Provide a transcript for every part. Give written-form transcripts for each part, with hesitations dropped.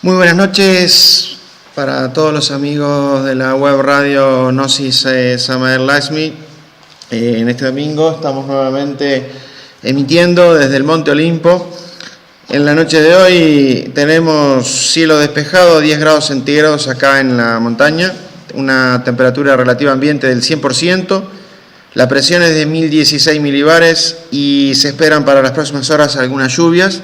Muy buenas noches para todos los amigos de la web radio Gnosis Samael Lakshmi. En este domingo estamos nuevamente emitiendo desde el Monte Olimpo. En la noche de hoy tenemos cielo despejado, 10 grados centígrados acá en la montaña, una temperatura relativa ambiente del 100%, la presión es de 1016 milibares y se esperan para las próximas horas algunas lluvias.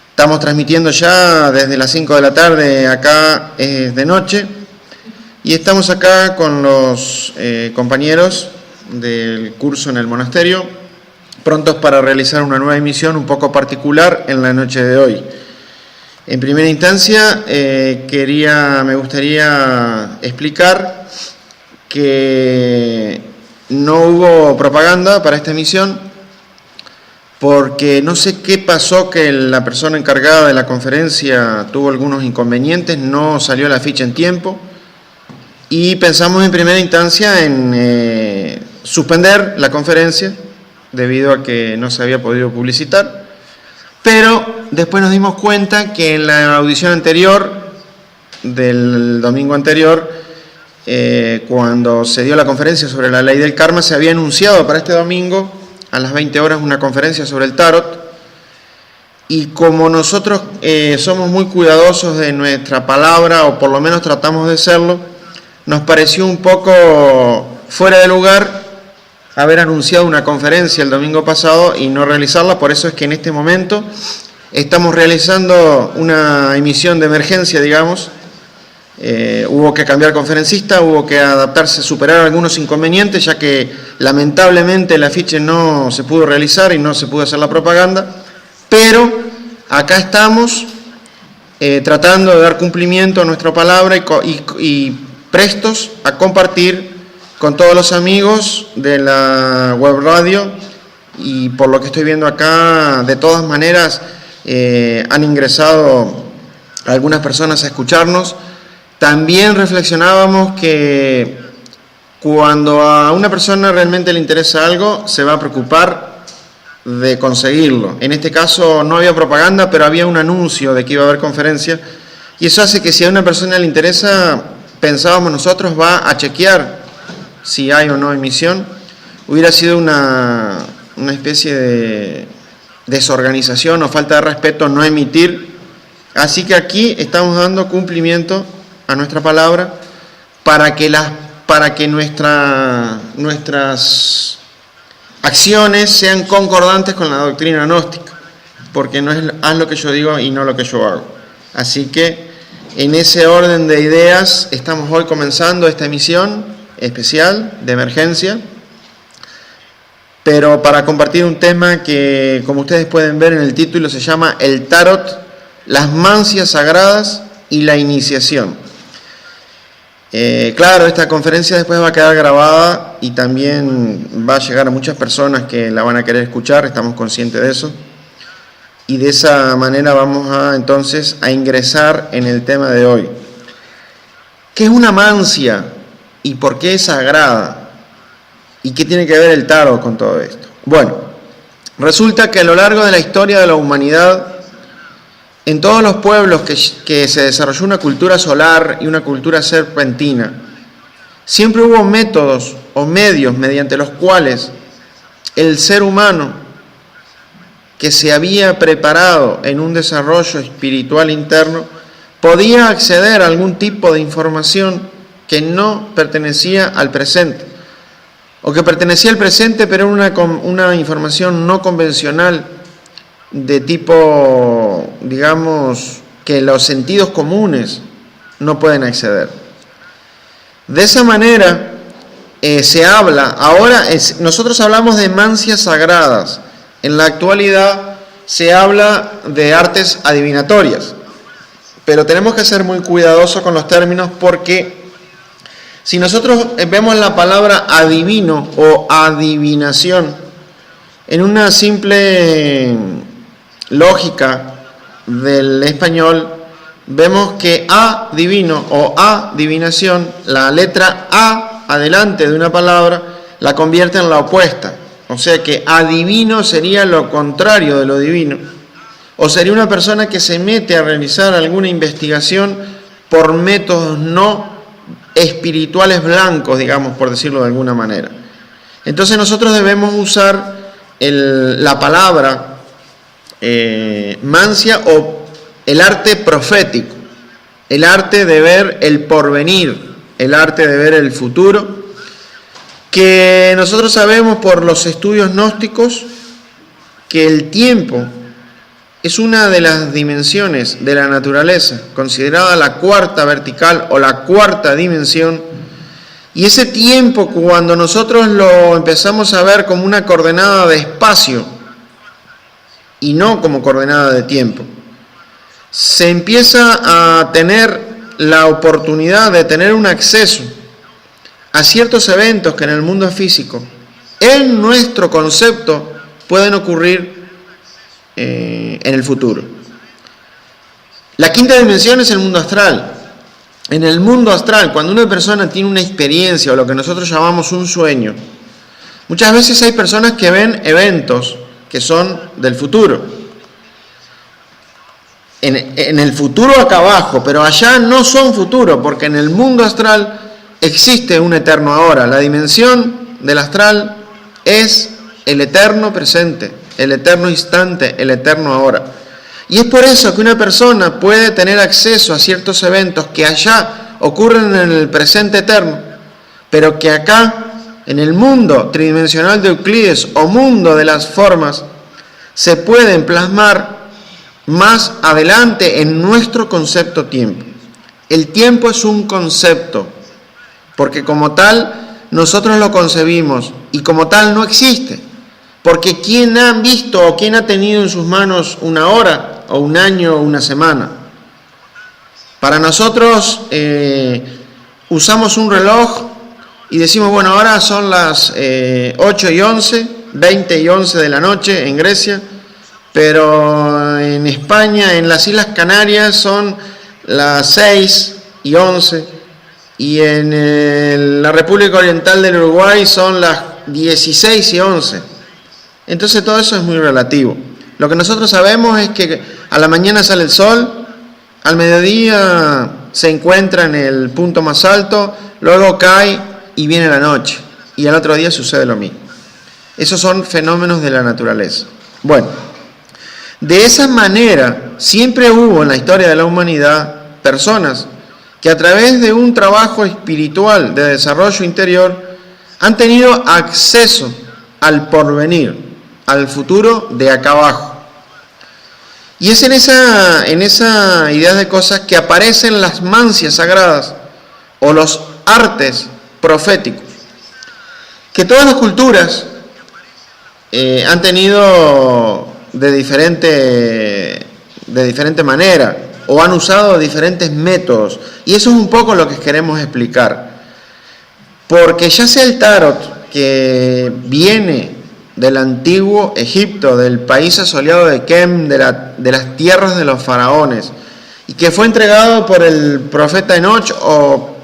Estamos transmitiendo ya desde las 5 de la tarde, acá es de noche, y estamos acá con los compañeros del curso en el monasterio, prontos para realizar una nueva emisión un poco particular en la noche de hoy. En primera instancia, me gustaría explicar que no hubo propaganda para esta emisión, porque no sé qué pasó, que la persona encargada de la conferencia tuvo algunos inconvenientes, no salió la ficha en tiempo, y pensamos en primera instancia en suspender la conferencia, debido a que no se había podido publicitar, pero después nos dimos cuenta que en la audición anterior, del domingo anterior, cuando se dio la conferencia sobre la ley del karma, se había anunciado para este domingo a las 20 horas una conferencia sobre el tarot, y como nosotros somos muy cuidadosos de nuestra palabra, o por lo menos tratamos de serlo, nos pareció un poco fuera de lugar haber anunciado una conferencia el domingo pasado y no realizarla. Por eso es que en este momento estamos realizando una emisión de emergencia, digamos. Hubo que cambiar conferencista, hubo que adaptarse, superar algunos inconvenientes, ya que lamentablemente la afiche no se pudo realizar y no se pudo hacer la propaganda, pero acá estamos tratando de dar cumplimiento a nuestra palabra y prestos a compartir con todos los amigos de la web radio, y por lo que estoy viendo acá, de todas maneras han ingresado algunas personas a escucharnos. También reflexionábamos que cuando a una persona realmente le interesa algo, se va a preocupar de conseguirlo. En este caso no había propaganda, pero había un anuncio de que iba a haber conferencia, y eso hace que si a una persona le interesa, pensábamos nosotros, va a chequear si hay o no emisión. Hubiera sido una especie de desorganización o falta de respeto no emitir. Así que aquí estamos dando cumplimiento a nuestra palabra para que nuestras acciones sean concordantes con la doctrina gnóstica, porque no es haz lo que yo digo y no lo que yo hago. Así que en ese orden de ideas estamos hoy comenzando esta emisión especial de emergencia, pero para compartir un tema que, como ustedes pueden ver en el título, se llama el tarot, las mancias sagradas y la iniciación. Claro, esta conferencia después va a quedar grabada y también va a llegar a muchas personas que la van a querer escuchar, estamos conscientes de eso, y de esa manera vamos entonces a ingresar en el tema de hoy. ¿Qué es una mancia y por qué es sagrada? ¿Y qué tiene que ver el tarot con todo esto? Bueno, resulta que a lo largo de la historia de la humanidad, en todos los pueblos que se desarrolló una cultura solar y una cultura serpentina, siempre hubo métodos o medios mediante los cuales el ser humano, que se había preparado en un desarrollo espiritual interno, podía acceder a algún tipo de información que no pertenecía al presente, o que pertenecía al presente pero era una información no convencional, de tipo, digamos, que los sentidos comunes no pueden acceder. De esa manera se habla, nosotros hablamos de mancias sagradas. En la actualidad se habla de artes adivinatorias, pero tenemos que ser muy cuidadosos con los términos, porque si nosotros vemos la palabra adivino o adivinación en una simple lógica del español, vemos que adivino o adivinación, la letra A adelante de una palabra la convierte en la opuesta. O sea que adivino sería lo contrario de lo divino, ¿O sería una persona que se mete a realizar alguna investigación por métodos no espirituales blancos, digamos, por decirlo de alguna manera? Entonces nosotros debemos usar la palabra mancia o el arte profético, el arte de ver el porvenir, el arte de ver el futuro, que nosotros sabemos por los estudios gnósticos que el tiempo es una de las dimensiones de la naturaleza, considerada la cuarta vertical o la cuarta dimensión, y ese tiempo, cuando nosotros lo empezamos a ver como una coordenada de espacio y no como coordenada de tiempo, se empieza a tener la oportunidad de tener un acceso a ciertos eventos que en el mundo físico, en nuestro concepto, pueden ocurrir en el futuro. La quinta dimensión es el mundo astral. En el mundo astral, cuando una persona tiene una experiencia o lo que nosotros llamamos un sueño, muchas veces hay personas que ven eventos que son del futuro. En el futuro acá abajo, pero allá no son futuro, porque en el mundo astral existe un eterno ahora. La dimensión del astral es el eterno presente, el eterno instante, el eterno ahora. Y es por eso que una persona puede tener acceso a ciertos eventos que allá ocurren en el presente eterno, pero que acá, en el mundo tridimensional de Euclides o mundo de las formas, se pueden plasmar más adelante en nuestro concepto tiempo. El tiempo es un concepto, porque como tal nosotros lo concebimos y como tal no existe. Porque ¿quién ha visto o quién ha tenido en sus manos una hora o un año o una semana? Para nosotros usamos un reloj y decimos, bueno, ahora son las 8:11, 20:11 de la noche en Grecia, pero en España, en las Islas Canarias, son las 6:11 y en la República Oriental del Uruguay son las 16:11. Entonces todo eso es muy relativo. Lo que nosotros sabemos es que a la mañana sale el sol, al mediodía se encuentra en el punto más alto, luego cae y viene la noche, y al otro día sucede lo mismo. Esos son fenómenos de la naturaleza. Bueno, de esa manera siempre hubo en la historia de la humanidad personas que a través de un trabajo espiritual de desarrollo interior han tenido acceso al porvenir, al futuro de acá abajo. Y es en esa idea de cosas que aparecen las mancias sagradas o los artes proféticos, que todas las culturas han tenido de diferente manera o han usado diferentes métodos. Y eso es un poco lo que queremos explicar. Porque ya sea el tarot, que viene del antiguo Egipto, del país asoleado de Kem, de las tierras de los faraones, y que fue entregado por el profeta Enoch, o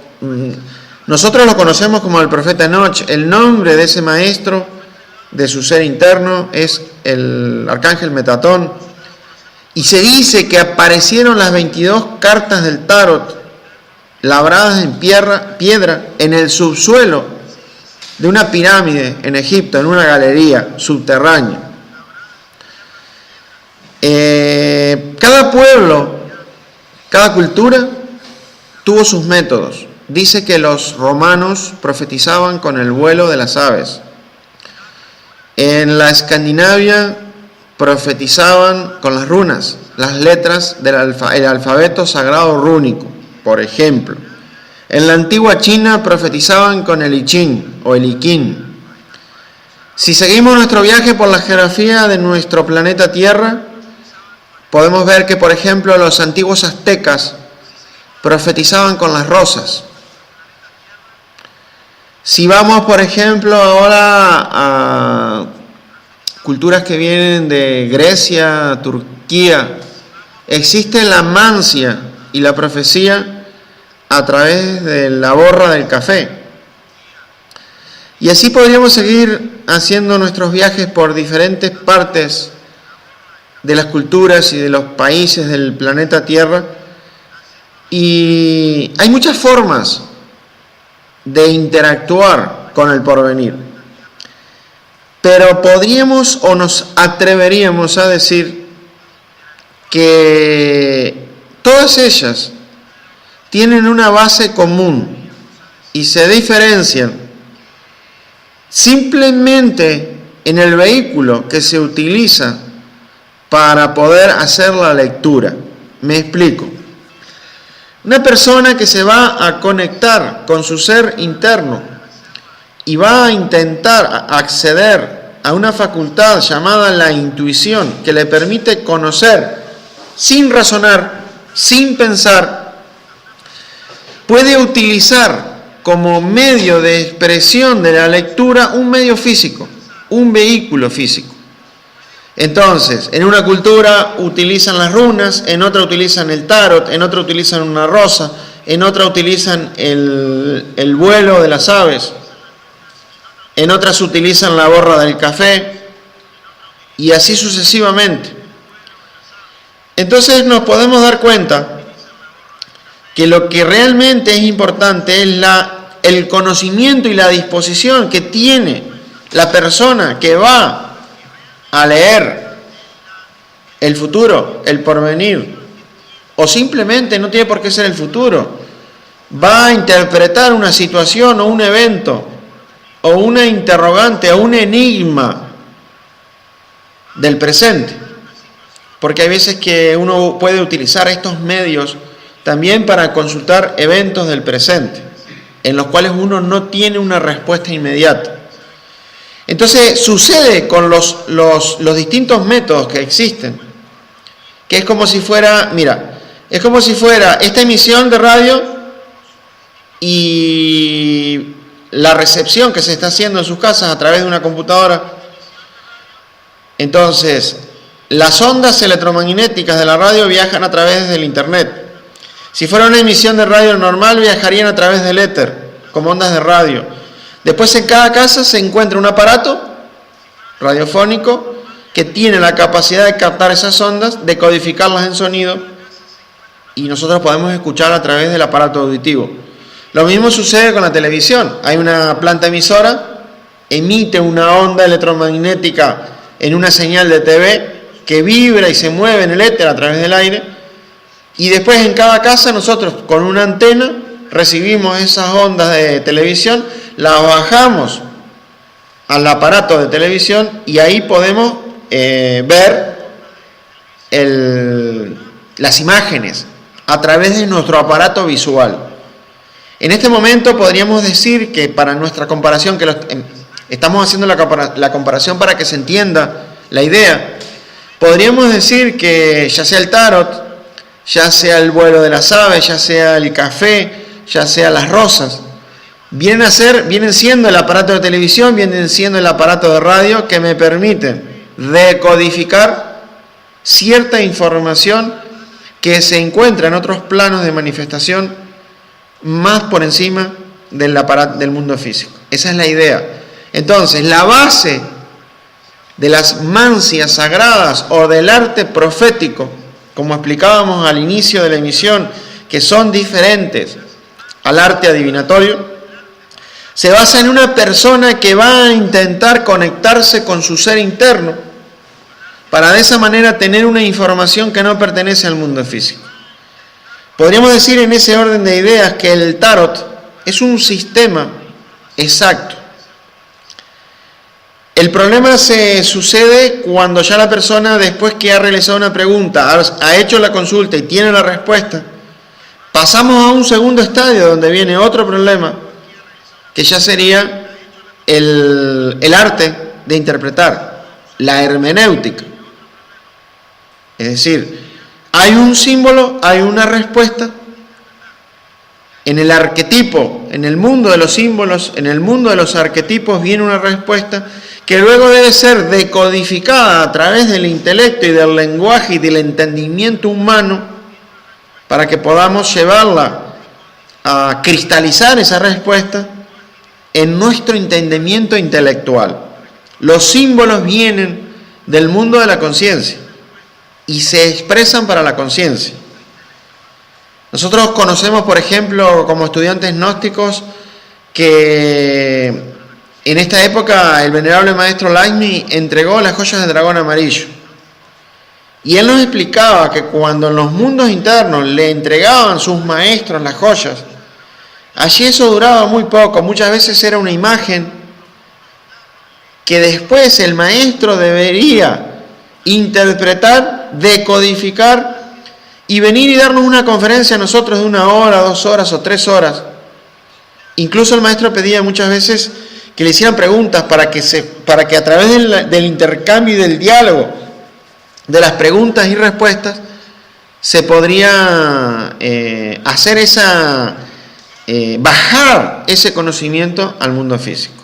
nosotros lo conocemos como el profeta Enoch. El nombre de ese maestro, de su ser interno, es el arcángel Metatón, y se dice que aparecieron las 22 cartas del tarot, labradas en piedra, en el subsuelo de una pirámide en Egipto, en una galería subterránea. Cada pueblo, cada cultura tuvo sus métodos. Dice que los romanos profetizaban con el vuelo de las aves. En la Escandinavia profetizaban con las runas, las letras del alfabeto sagrado rúnico, por ejemplo. En la antigua China profetizaban con el I Ching o el I King. Si seguimos nuestro viaje por la geografía de nuestro planeta Tierra, podemos ver que, por ejemplo, los antiguos aztecas profetizaban con las rosas. Si vamos, por ejemplo, ahora a culturas que vienen de Grecia, Turquía, existe la mancia y la profecía a través de la borra del café. Y así podríamos seguir haciendo nuestros viajes por diferentes partes de las culturas y de los países del planeta Tierra. Y hay muchas formas de interactuar con el porvenir. Pero podríamos o nos atreveríamos a decir que todas ellas tienen una base común y se diferencian simplemente en el vehículo que se utiliza para poder hacer la lectura. Me explico. Una persona que se va a conectar con su ser interno y va a intentar acceder a una facultad llamada la intuición, que le permite conocer sin razonar, sin pensar, puede utilizar como medio de expresión de la lectura un medio físico, un vehículo físico. Entonces, en una cultura utilizan las runas, en otra utilizan el tarot, en otra utilizan una rosa, en otra utilizan el vuelo de las aves, en otras utilizan la borra del café, y así sucesivamente. Entonces nos podemos dar cuenta que lo que realmente es importante es el conocimiento y la disposición que tiene la persona que va a leer el futuro, el porvenir, o simplemente no tiene por qué ser el futuro, va a interpretar una situación o un evento, o una interrogante, o un enigma del presente. Porque hay veces que uno puede utilizar estos medios también para consultar eventos del presente, en los cuales uno no tiene una respuesta inmediata. Entonces sucede con los distintos métodos que existen, que es como si fuera, mira, es como si fuera esta emisión de radio y la recepción que se está haciendo en sus casas a través de una computadora. Entonces, las ondas electromagnéticas de la radio viajan a través del internet. Si fuera una emisión de radio normal, viajarían a través del éter, como ondas de radio. Después en cada casa se encuentra un aparato radiofónico que tiene la capacidad de captar esas ondas, de codificarlas en sonido, y nosotros podemos escuchar a través del aparato auditivo. Lo mismo sucede con la televisión. Hay una planta emisora, emite una onda electromagnética en una señal de TV que vibra y se mueve en el éter a través del aire, y después en cada casa nosotros con una antena recibimos esas ondas de televisión, las bajamos al aparato de televisión y ahí podemos ver las imágenes a través de nuestro aparato visual. En este momento podríamos decir que para nuestra comparación, que estamos haciendo la comparación para que se entienda la idea, podríamos decir que ya sea el tarot, ya sea el vuelo de las aves, ya sea el café, ya sea las rosas, vienen siendo el aparato de televisión, vienen siendo el aparato de radio que me permiten decodificar cierta información que se encuentra en otros planos de manifestación más por encima del mundo físico. Esa es la idea. Entonces, la base de las mancias sagradas o del arte profético, como explicábamos al inicio de la emisión, que son diferentes al arte adivinatorio, se basa en una persona que va a intentar conectarse con su ser interno para de esa manera tener una información que no pertenece al mundo físico. Podríamos decir en ese orden de ideas que el tarot es un sistema exacto. El problema se sucede cuando ya la persona, después que ha realizado una pregunta, ha hecho la consulta y tiene la respuesta, pasamos a un segundo estadio donde viene otro problema, que ya sería el arte de interpretar, la hermenéutica. Es decir, hay un símbolo, hay una respuesta. En el arquetipo, en el mundo de los símbolos, en el mundo de los arquetipos viene una respuesta que luego debe ser decodificada a través del intelecto y del lenguaje y del entendimiento humano para que podamos llevarla a cristalizar esa respuesta en nuestro entendimiento intelectual. Los símbolos vienen del mundo de la conciencia. y se expresan para la conciencia. Nosotros conocemos, por ejemplo, como estudiantes gnósticos, que en esta época el venerable maestro Laxmi entregó las joyas del dragón amarillo. Y él nos explicaba que cuando en los mundos internos le entregaban sus maestros las joyas, allí eso duraba muy poco, muchas veces era una imagen que después el maestro debería interpretar, decodificar y venir y darnos una conferencia a nosotros de 1 hora, 2 horas o 3 horas. Incluso el maestro pedía muchas veces que le hicieran preguntas para que a través del intercambio y del diálogo, de las preguntas y respuestas, se podría hacer bajar ese conocimiento al mundo físico.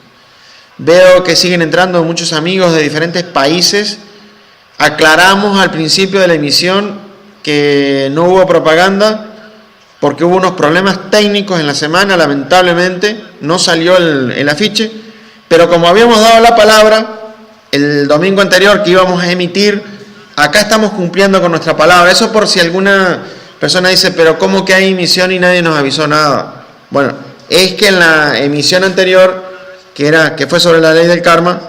Veo que siguen entrando muchos amigos de diferentes países. Aclaramos al principio de la emisión que no hubo propaganda porque hubo unos problemas técnicos en la semana, lamentablemente no salió el afiche, pero como habíamos dado la palabra el domingo anterior que íbamos a emitir, acá estamos cumpliendo con nuestra palabra. Eso por si alguna persona dice, pero ¿cómo que hay emisión y nadie nos avisó nada? Bueno, es que en la emisión anterior, que fue sobre la ley del karma,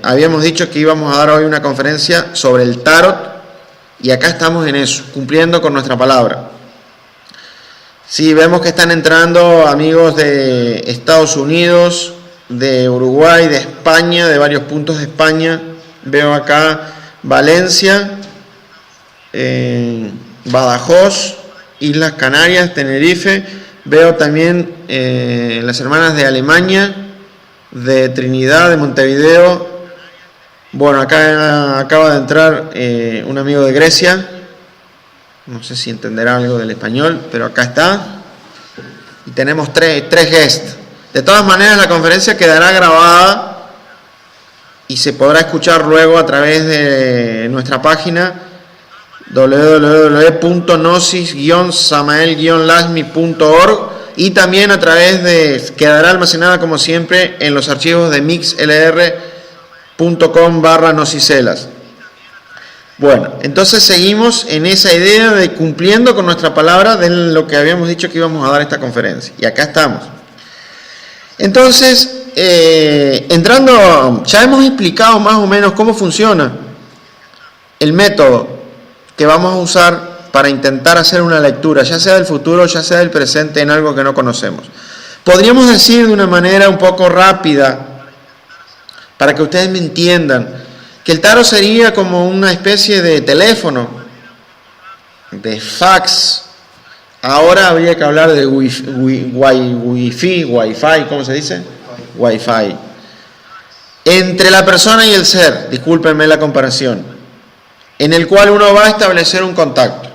habíamos dicho que íbamos a dar hoy una conferencia sobre el tarot, y acá estamos en eso, cumpliendo con nuestra palabra. Sí, vemos que están entrando amigos de Estados Unidos, de Uruguay, de España, de varios puntos de España. Veo acá Valencia, Badajoz, Islas Canarias, Tenerife. Veo también las hermanas de Alemania, de Trinidad, de Montevideo. Bueno, acá acaba de entrar un amigo de Grecia. No sé si entenderá algo del español, pero acá está. Y tenemos tres guests. De todas maneras, la conferencia quedará grabada y se podrá escuchar luego a través de nuestra página www.gnosis-samael-lasmi.org y también a través quedará almacenada como siempre en los archivos de mixlr.com/nosicelas. Bueno, entonces seguimos en esa idea de cumpliendo con nuestra palabra de lo que habíamos dicho que íbamos a dar esta conferencia. Y acá estamos. Entonces, entrando, ya hemos explicado más o menos cómo funciona el método que vamos a usar para intentar hacer una lectura, ya sea del futuro, ya sea del presente, en algo que no conocemos. Podríamos decir de una manera un poco rápida, para que ustedes me entiendan, que el tarot sería como una especie de teléfono, de fax. Ahora habría que hablar de wifi, ¿cómo se dice? Wi-Fi. Entre la persona y el ser, discúlpenme la comparación, en el cual uno va a establecer un contacto.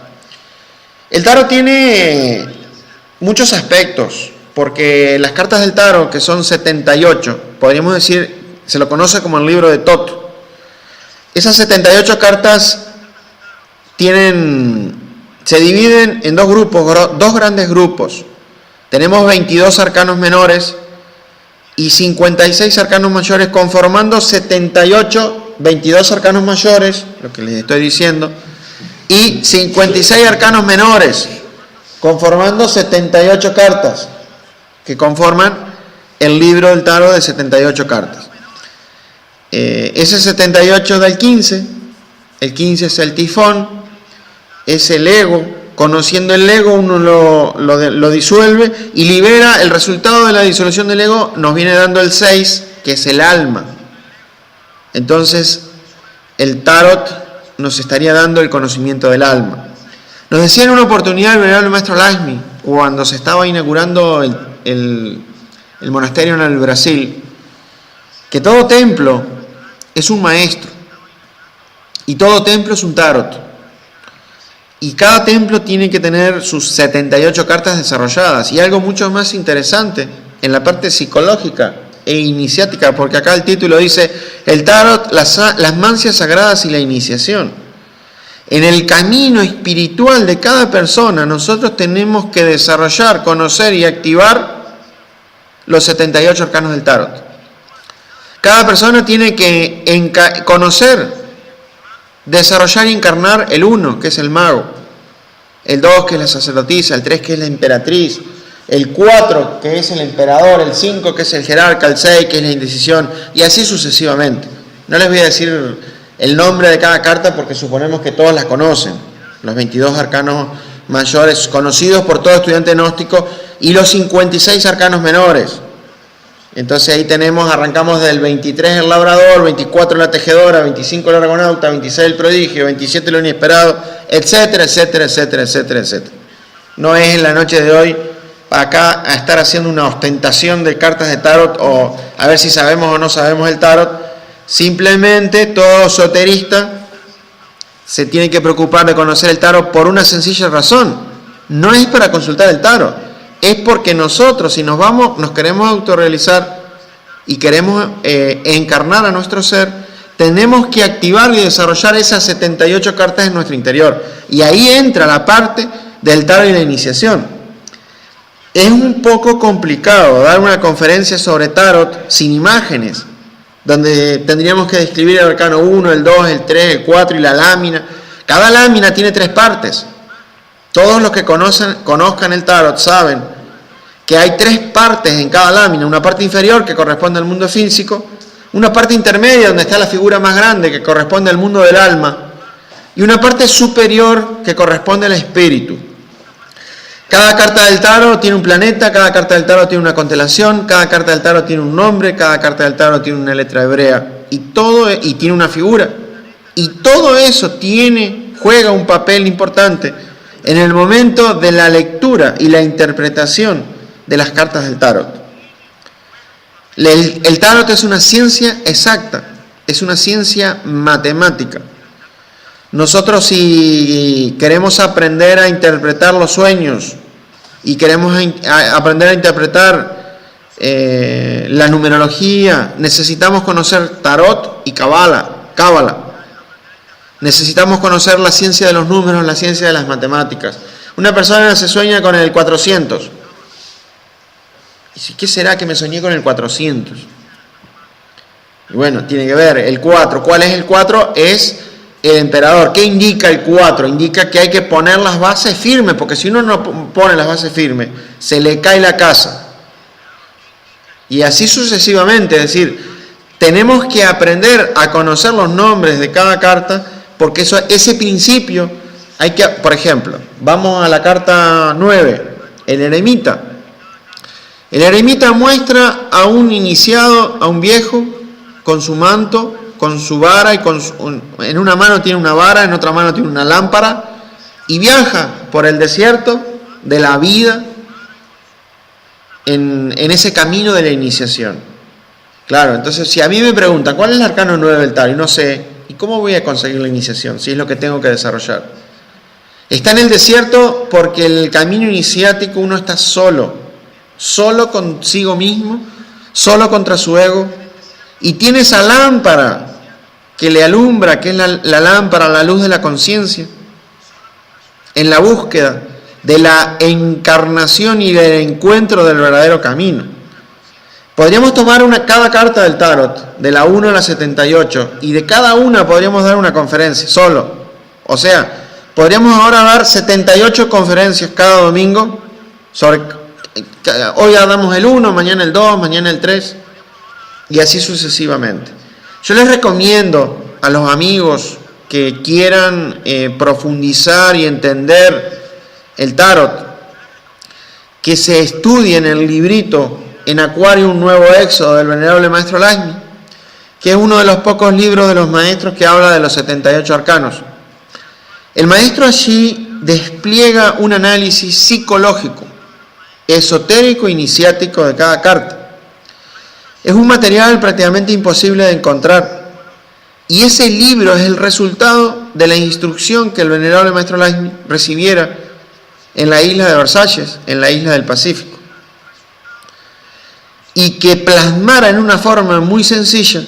El tarot tiene muchos aspectos, porque las cartas del tarot, que son 78, podríamos decir, se lo conoce como el libro de Tot. Esas 78 cartas se dividen en dos grupos, dos grandes grupos. Tenemos 22 arcanos menores y 56 arcanos mayores, conformando 78, 22 arcanos mayores, lo que les estoy diciendo, y 56 arcanos menores, conformando 78 cartas, que conforman el libro del tarot de 78 cartas. Ese 78 da el 15 es el tifón, es el ego. Conociendo el ego uno lo disuelve y libera. El resultado de la disolución del ego nos viene dando el 6, que es el alma. Entonces el tarot nos estaría dando el conocimiento del alma. Nos decía en una oportunidad el venerable maestro Laxmi, cuando se estaba inaugurando el monasterio en el Brasil, que todo templo es un maestro y todo templo es un tarot, y cada templo tiene que tener sus 78 cartas desarrolladas. Y algo mucho más interesante en la parte psicológica e iniciática, porque acá el título dice el tarot, las mancias sagradas y la iniciación. En el camino espiritual de cada persona nosotros tenemos que desarrollar, conocer y activar los 78 arcanos del tarot. Cada persona tiene que conocer desarrollar y encarnar el 1, que es el mago, el 2, que es la sacerdotisa, el 3, que es la emperatriz, el 4, que es el emperador, el 5, que es el jerarca, el 6, que es la indecisión, y así sucesivamente. No les voy a decir el nombre de cada carta porque suponemos que todos las conocen, los 22 arcanos mayores conocidos por todo estudiante gnóstico y los 56 arcanos menores. Entonces ahí arrancamos del 23 el labrador, 24 la tejedora, 25 el argonauta, 26 el prodigio, 27 lo inesperado, etcétera, etcétera, etcétera, etcétera, etcétera. No es en la noche de hoy para acá a estar haciendo una ostentación de cartas de tarot o a ver si sabemos o no sabemos el tarot. Simplemente todo esoterista se tiene que preocupar de conocer el tarot por una sencilla razón. No es para consultar el tarot, es porque nosotros, si nos queremos autorrealizar y queremos encarnar a nuestro ser, tenemos que activar y desarrollar esas 78 cartas en nuestro interior. Y ahí entra la parte del tarot y la iniciación. Es un poco complicado dar una conferencia sobre tarot sin imágenes, donde tendríamos que describir el arcano 1, el 2, el 3, el 4 y la lámina. Cada lámina tiene 3 partes. Todos los que conozcan el tarot saben que hay 3 partes en cada lámina. Una parte inferior que corresponde al mundo físico, una parte intermedia donde está la figura más grande que corresponde al mundo del alma y una parte superior que corresponde al espíritu. Cada carta del tarot tiene un planeta, cada carta del tarot tiene una constelación, cada carta del tarot tiene un nombre, cada carta del tarot tiene una letra hebrea y tiene una figura. Y todo eso juega un papel importante en el momento de la lectura y la interpretación de las cartas del tarot. El tarot es una ciencia exacta, es una ciencia matemática. Nosotros, si queremos aprender a interpretar los sueños y queremos aprender a interpretar la numerología, necesitamos conocer tarot y cábala. Necesitamos conocer la ciencia de los números, la ciencia de las matemáticas. Una persona se sueña con el 400. ¿Y qué será que me soñé con el 400? Y bueno, tiene que ver el 4. ¿Cuál es el 4? Es el emperador. ¿Qué indica el 4? Indica que hay que poner las bases firmes, porque si uno no pone las bases firmes, se le cae la casa. Y así sucesivamente, es decir, tenemos que aprender a conocer los nombres de cada carta, porque ese principio hay que, por ejemplo, vamos a la carta 9, el eremita. El eremita muestra a un iniciado, a un viejo, con su manto, con su vara, y en una mano tiene una vara, en otra mano tiene una lámpara, y viaja por el desierto de la vida en ese camino de la iniciación. Claro, entonces si a mí me preguntan, ¿cuál es el arcano 9 del tarot? Y no sé, ¿y cómo voy a conseguir la iniciación si es lo que tengo que desarrollar? Está en el desierto porque el camino iniciático uno está solo consigo mismo, solo contra su ego, y tiene esa lámpara que le alumbra, que es la lámpara, la luz de la conciencia, en la búsqueda de la encarnación y del encuentro del verdadero camino. Podríamos tomar cada carta del tarot, de la 1 a la 78, y de cada una podríamos dar una conferencia, solo. O sea, podríamos ahora dar 78 conferencias cada domingo hoy damos el 1, mañana el 2, mañana el 3, y así sucesivamente. Yo les recomiendo a los amigos que quieran profundizar y entender el tarot, que se estudien el librito En Acuario, un nuevo éxodo del venerable maestro Laxmi, que es uno de los pocos libros de los maestros que habla de los 78 arcanos. El maestro allí despliega un análisis psicológico, esotérico, iniciático de cada carta. Es un material prácticamente imposible de encontrar, y ese libro es el resultado de la instrucción que el venerable maestro Laxmi recibiera en la isla de Versalles, en la isla del Pacífico, y que plasmara en una forma muy sencilla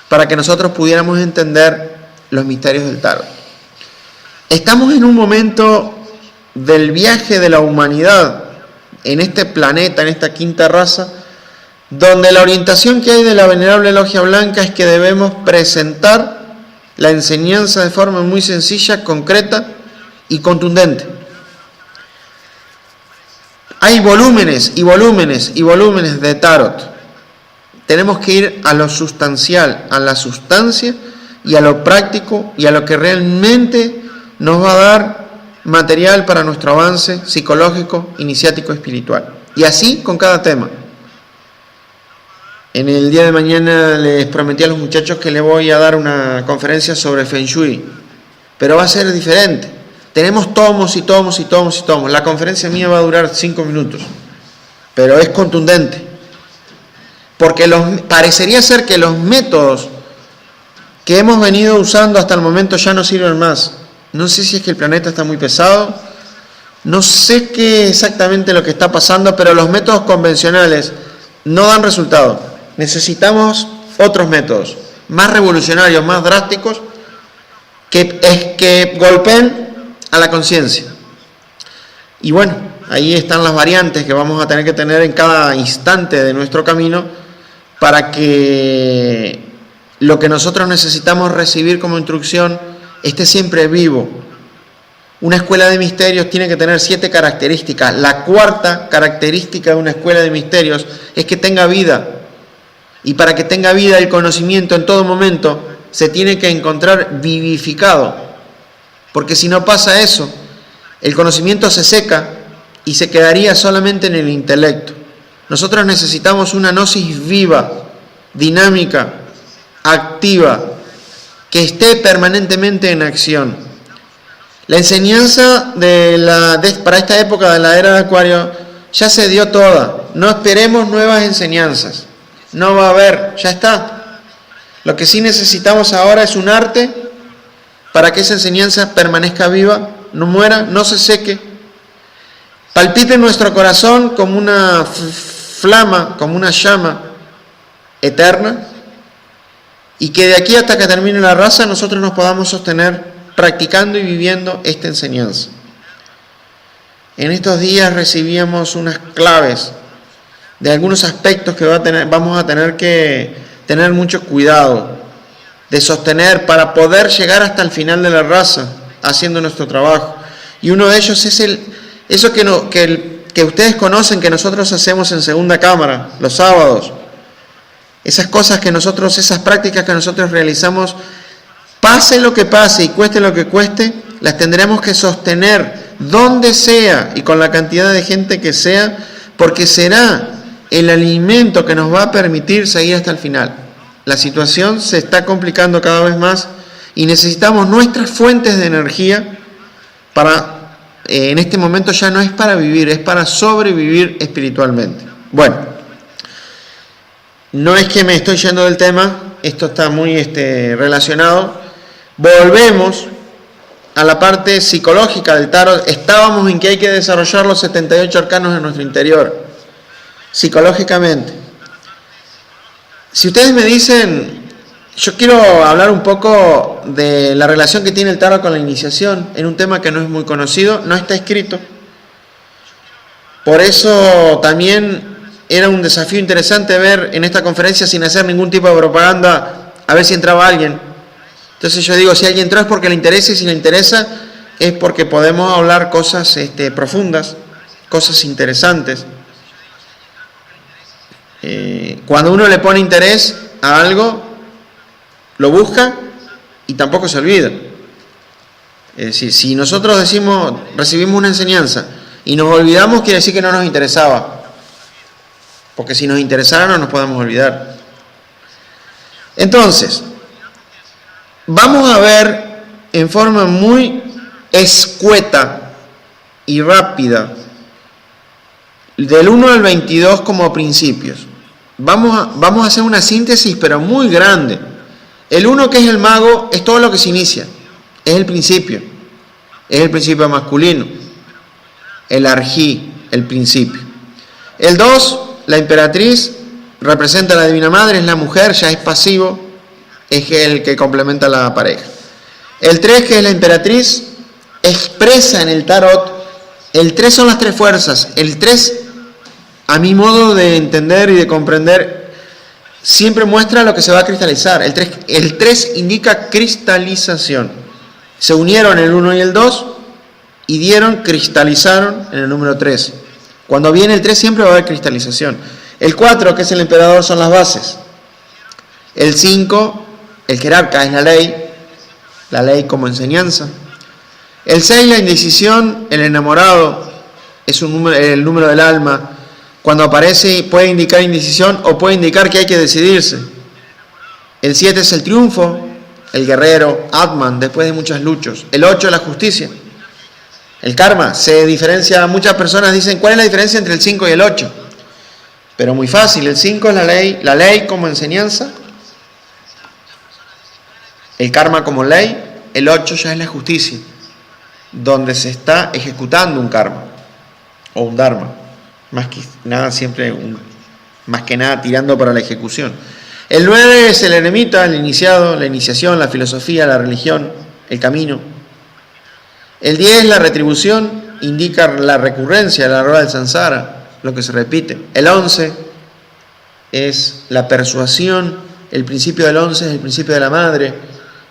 para que nosotros pudiéramos entender los misterios del tarot. Estamos en un momento del viaje de la humanidad en este planeta, en esta quinta raza, donde la orientación que hay de la venerable logia blanca es que debemos presentar la enseñanza de forma muy sencilla, concreta y contundente. Hay volúmenes y volúmenes y volúmenes de tarot. Tenemos que ir a lo sustancial, a la sustancia y a lo práctico y a lo que realmente nos va a dar material para nuestro avance psicológico, iniciático, espiritual. Y así con cada tema. En el día de mañana les prometí a los muchachos que les voy a dar una conferencia sobre Feng Shui, pero va a ser diferente. Tenemos tomos y tomos y tomos y tomos. La conferencia mía va a durar 5 minutos, pero es contundente. Porque parecería ser que los métodos que hemos venido usando hasta el momento ya no sirven más. No sé si es que el planeta está muy pesado, no sé qué exactamente lo que está pasando, pero los métodos convencionales no dan resultado. Necesitamos otros métodos, más revolucionarios, más drásticos, que golpeen a la conciencia. Y bueno, ahí están las variantes que vamos a tener que tener en cada instante de nuestro camino para que lo que nosotros necesitamos recibir como instrucción esté siempre vivo. Una escuela de misterios tiene que tener 7 características. La cuarta característica de una escuela de misterios es que tenga vida. Y para que tenga vida, el conocimiento en todo momento se tiene que encontrar vivificado. Porque si no pasa eso, el conocimiento se seca y se quedaría solamente en el intelecto. Nosotros necesitamos una gnosis viva, dinámica, activa, que esté permanentemente en acción. La enseñanza para esta época de la era de Acuario ya se dio toda. No esperemos nuevas enseñanzas. No va a haber, ya está. Lo que sí necesitamos ahora es un arte para que esa enseñanza permanezca viva, no muera, no se seque, palpite en nuestro corazón como una flama, como una llama eterna, y que de aquí hasta que termine la raza nosotros nos podamos sostener practicando y viviendo esta enseñanza. En estos días recibíamos unas claves de algunos aspectos que vamos a tener que tener mucho cuidado de sostener para poder llegar hasta el final de la raza haciendo nuestro trabajo. Y uno de ellos es eso que ustedes conocen que nosotros hacemos en segunda cámara los sábados. Esas cosas que esas prácticas que nosotros realizamos, pase lo que pase y cueste lo que cueste, las tendremos que sostener donde sea y con la cantidad de gente que sea, porque será el alimento que nos va a permitir seguir hasta el final. La situación se está complicando cada vez más y necesitamos nuestras fuentes de energía en este momento ya no es para vivir, es para sobrevivir espiritualmente. Bueno, no es que me estoy yendo del tema, esto está muy relacionado. Volvemos a la parte psicológica del tarot. Estábamos en que hay que desarrollar los 78 arcanos en nuestro interior, psicológicamente. Si ustedes me dicen, yo quiero hablar un poco de la relación que tiene el tarot con la iniciación, en un tema que no es muy conocido, no está escrito. Por eso también era un desafío interesante ver en esta conferencia, sin hacer ningún tipo de propaganda, a ver si entraba alguien. Entonces yo digo, si alguien entró es porque le interesa, y si le interesa es porque podemos hablar cosas profundas, cosas interesantes. Cuando uno le pone interés a algo, lo busca y tampoco se olvida. Es decir, si nosotros recibimos una enseñanza y nos olvidamos, quiere decir que no nos interesaba. Porque si nos interesara no nos podemos olvidar. Entonces, vamos a ver en forma muy escueta y rápida del 1 al 22 como principios. Vamos a hacer una síntesis, pero muy grande. El 1, que es el mago, es todo lo que se inicia. Es el principio masculino. El arjí, el principio. El 2, la emperatriz, representa a la Divina Madre, es la mujer, ya es pasivo, es el que complementa a la pareja. El 3, que es la emperatriz, expresa en el tarot. El 3 son las 3 fuerzas. El 3, a mi modo de entender y de comprender, siempre muestra lo que se va a cristalizar. El 3 indica cristalización. Se unieron el 1 y el 2 y cristalizaron en el número 3. Cuando viene el 3 siempre va a haber cristalización. El 4, que es el emperador, son las bases. El 5, el jerarca, es la ley como enseñanza. El 6, la indecisión, el enamorado, es el número del alma. Cuando aparece puede indicar indecisión o puede indicar que hay que decidirse. El 7 es el triunfo, el guerrero, Atman, después de muchas luchas. El 8, la justicia. El karma se diferencia, muchas personas dicen, ¿cuál es la diferencia entre el 5 y el 8? Pero muy fácil, el 5 es la ley como enseñanza, el karma como ley, el 8 ya es la justicia, donde se está ejecutando un karma o un dharma, más que nada tirando para la ejecución. El 9 es el eremita, el iniciado, la iniciación, la filosofía, la religión, el camino. El 10, la retribución, indica la recurrencia, la rueda del samsara, lo que se repite. El 11 es la persuasión, el principio del 11 es el principio de la madre,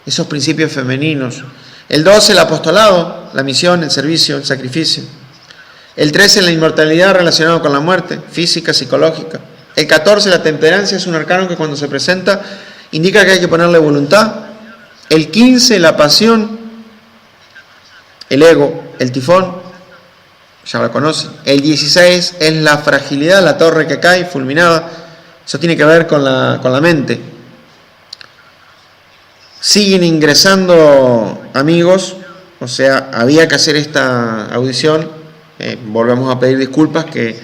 esos principios femeninos. El 12, el apostolado, la misión, el servicio, el sacrificio. El 13, la inmortalidad relacionada con la muerte, física, psicológica. El 14, la temperancia, es un arcano que cuando se presenta indica que hay que ponerle voluntad. El 15, la pasión, el ego, el tifón, ya lo conocen. El 16 es la fragilidad, la torre que cae fulminada. Eso tiene que ver con la mente. Siguen ingresando amigos, o sea, había que hacer esta audición. Volvemos a pedir disculpas que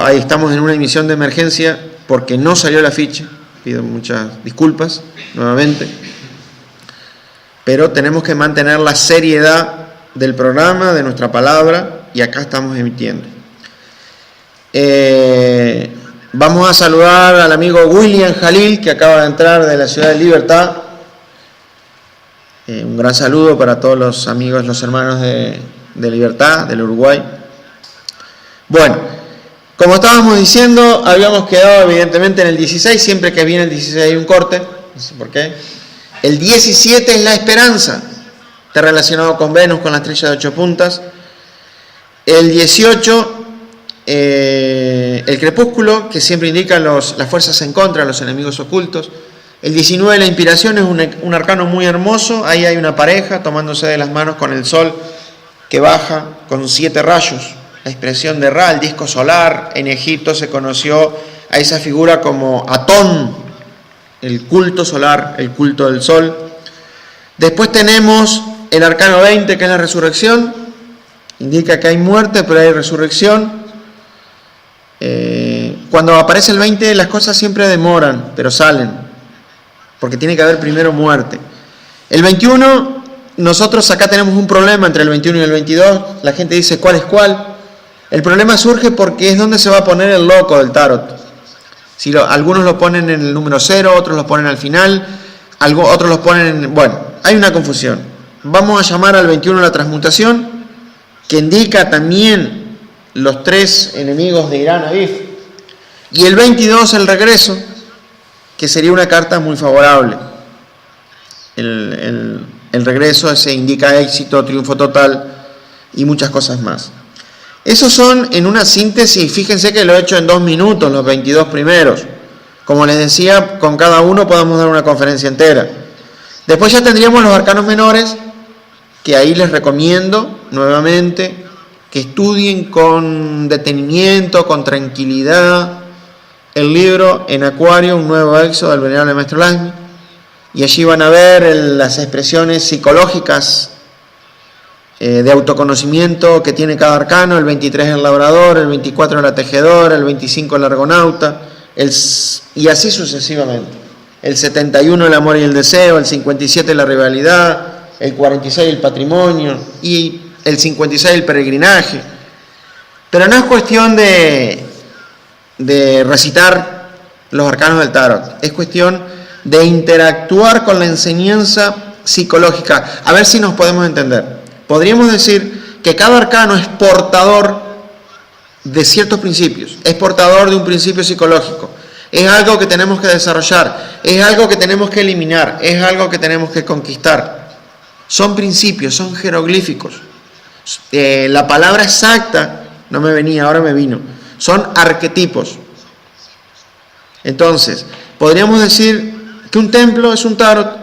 ahí estamos en una emisión de emergencia porque no salió la ficha. Pido muchas disculpas nuevamente. Pero tenemos que mantener la seriedad del programa, de nuestra palabra, y acá estamos emitiendo. Vamos a saludar al amigo William Jalil, que acaba de entrar de la ciudad de Libertad. Un gran saludo para todos los amigos, los hermanos de Libertad, del Uruguay. Bueno, como estábamos diciendo, habíamos quedado evidentemente en el 16, siempre que viene el 16 hay un corte, no sé por qué. El 17 es la esperanza, está relacionado con Venus, con la estrella de 8 puntas. El 18, el crepúsculo, que siempre indica las fuerzas en contra, los enemigos ocultos. El 19, la inspiración, es un arcano muy hermoso. Ahí hay una pareja tomándose de las manos con el sol que baja con 7 rayos. La expresión de Ra, el disco solar. En Egipto se conoció a esa figura como Atón, el culto solar, el culto del sol. Después tenemos el arcano 20, que es la resurrección. Indica que hay muerte, pero hay resurrección. Cuando aparece el 20, las cosas siempre demoran, pero salen, porque tiene que haber primero muerte. El 21, nosotros acá tenemos un problema entre el 21 y el 22. La gente dice, ¿cuál es cuál? El problema surge porque es donde se va a poner el loco del tarot. Algunos lo ponen en el número 0, otros lo ponen al final, otros los ponen bueno, hay una confusión. Vamos a llamar al 21 la transmutación, que indica también los 3 enemigos de Irán Avif. Y el 22 el regreso, que sería una carta muy favorable. El regreso se indica éxito, triunfo total y muchas cosas más. Esos son en una síntesis, fíjense que lo he hecho en 2 minutos, los 22 primeros. Como les decía, con cada uno podemos dar una conferencia entera. Después ya tendríamos los arcanos menores, que ahí les recomiendo nuevamente que estudien con detenimiento, con tranquilidad, el libro En Acuario, un nuevo éxodo del venerable maestro Laxmi, y allí van a ver las expresiones psicológicas de autoconocimiento que tiene cada arcano. El 23 el labrador, el 24 la tejedora, el 25 el argonauta, y así sucesivamente. El 71 el amor y el deseo, el 57 la rivalidad, el 46 el patrimonio y el 56 el peregrinaje. Pero no es cuestión de recitar los arcanos del tarot, es cuestión de interactuar con la enseñanza psicológica, a ver si nos podemos entender. Podríamos decir que cada arcano es portador de ciertos principios, es portador de un principio psicológico. es algo que tenemos que desarrollar, es algo que tenemos que eliminar, es algo que tenemos que conquistar. Son principios, son jeroglíficos. La palabra exacta no me venía, ahora me vino. Son arquetipos. Entonces, podríamos decir que un templo es un tarot,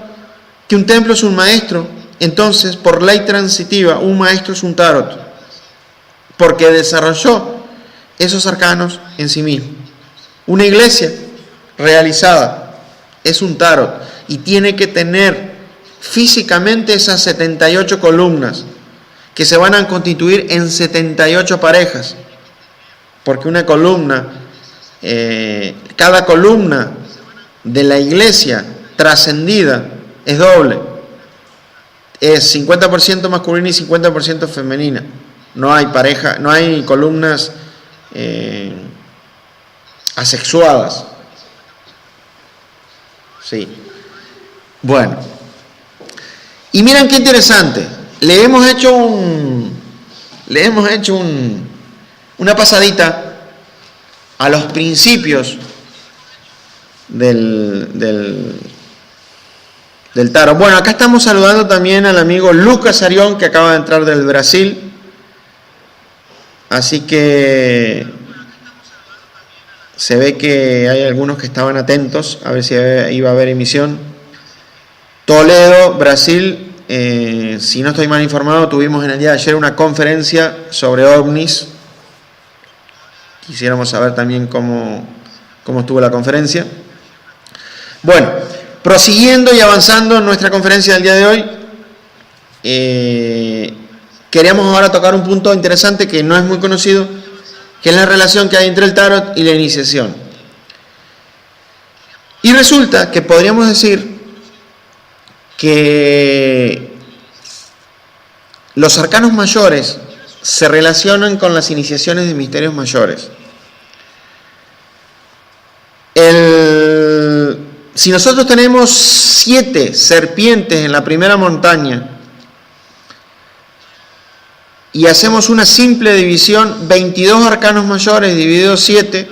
que un templo es un maestro. Entonces, por ley transitiva, un maestro es un tarot, porque desarrolló esos arcanos en sí mismo. Una iglesia realizada es un tarot y tiene que tener físicamente esas 78 columnas que se van a constituir en 78 parejas, porque una columna, cada columna de la iglesia trascendida es doble, es 50% masculina y 50% femenina. No hay pareja, no hay columnas asexuadas. Sí. Bueno. Y miren qué interesante. Le hemos hecho una pasadita a los principios del tarot. Bueno, acá estamos saludando también al amigo Lucas Arión, que acaba de entrar del Brasil. Así que se ve que hay algunos que estaban atentos a ver si iba a haber emisión. Toledo, Brasil, si no estoy mal informado, tuvimos en el día de ayer una conferencia sobre ovnis. Quisiéramos saber también cómo estuvo la conferencia. Bueno, prosiguiendo y avanzando en nuestra conferencia del día de hoy, queríamos ahora tocar un punto interesante que no es muy conocido, que es la relación que hay entre el tarot y la iniciación. Y resulta que podríamos decir que los arcanos mayores se relacionan con las iniciaciones de misterios mayores. Si nosotros tenemos 7 serpientes en la primera montaña y hacemos una simple división, 22 arcanos mayores dividido 7,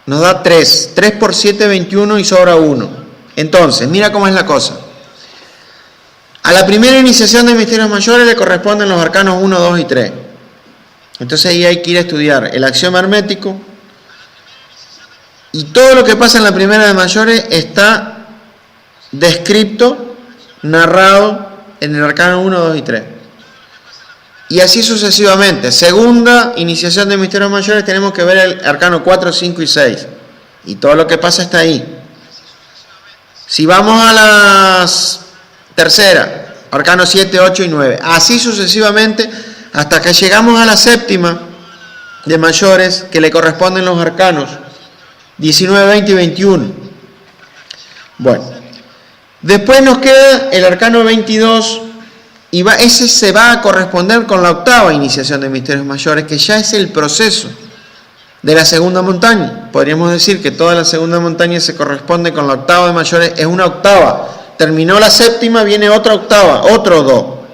nos da 3. 3 por 7, 21 y sobra 1. Entonces, mira cómo es la cosa. A la primera iniciación de misterios mayores le corresponden los arcanos 1, 2 y 3. Entonces ahí hay que ir a estudiar el axioma hermético. Y todo lo que pasa en la primera de mayores está descrito, narrado en el arcano 1, 2 y 3. Y así sucesivamente. Segunda iniciación de misterios mayores tenemos que ver el arcano 4, 5 y 6. Y todo lo que pasa está ahí. Si vamos a las tercera, arcano 7, 8 y 9. Así sucesivamente hasta que llegamos a la séptima de mayores, que le corresponden los arcanos 19, 20 y 21. Bueno, después nos queda el arcano 22 y ese se va a corresponder con la octava iniciación de misterios mayores, que ya es el proceso de la segunda montaña. Podríamos decir que toda la segunda montaña se corresponde con la octava de mayores, es una octava. Terminó la séptima, viene otra octava, otro do.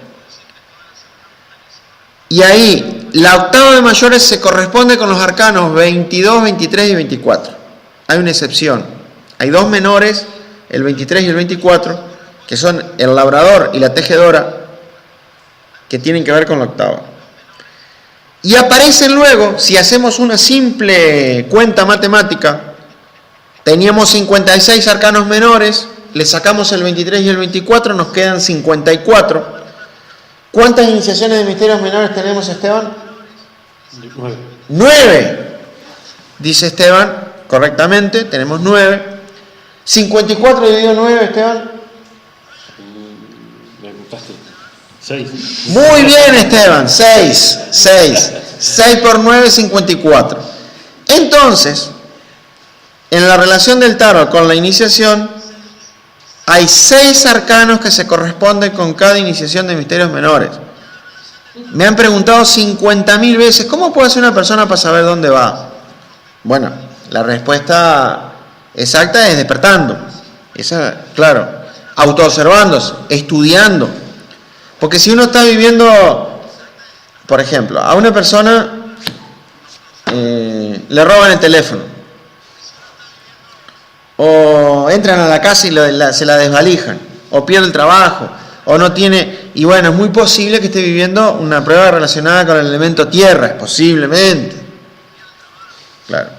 Y ahí, la octava de mayores se corresponde con los arcanos 22, 23 y 24. Hay una excepción. Hay 2 menores, el 23 y el 24, que son el labrador y la tejedora, que tienen que ver con la octava. Y aparecen luego, si hacemos una simple cuenta matemática, teníamos 56 arcanos menores, le sacamos el 23 y el 24, nos quedan 54. ¿Cuántas iniciaciones de misterios menores tenemos, Esteban? 9. 9, dice Esteban, correctamente, tenemos 9. 54 dividido 9, Esteban. Me gustaste. 6. Muy bien, Esteban, 6. 6 por 9, 54. Entonces, en la relación del tarot con la iniciación, hay 6 arcanos que se corresponden con cada iniciación de misterios menores. Me han preguntado 50.000 veces, ¿cómo puede hacer una persona para saber dónde va? Bueno, la respuesta exacta es despertando. Esa, claro, autoobservándose, estudiando. Porque si uno está viviendo, por ejemplo, a una persona le roban el teléfono o entran a la casa y se la desvalijan, o pierde el trabajo, o no tiene, y bueno, es muy posible que esté viviendo una prueba relacionada con el elemento tierra, posiblemente, claro,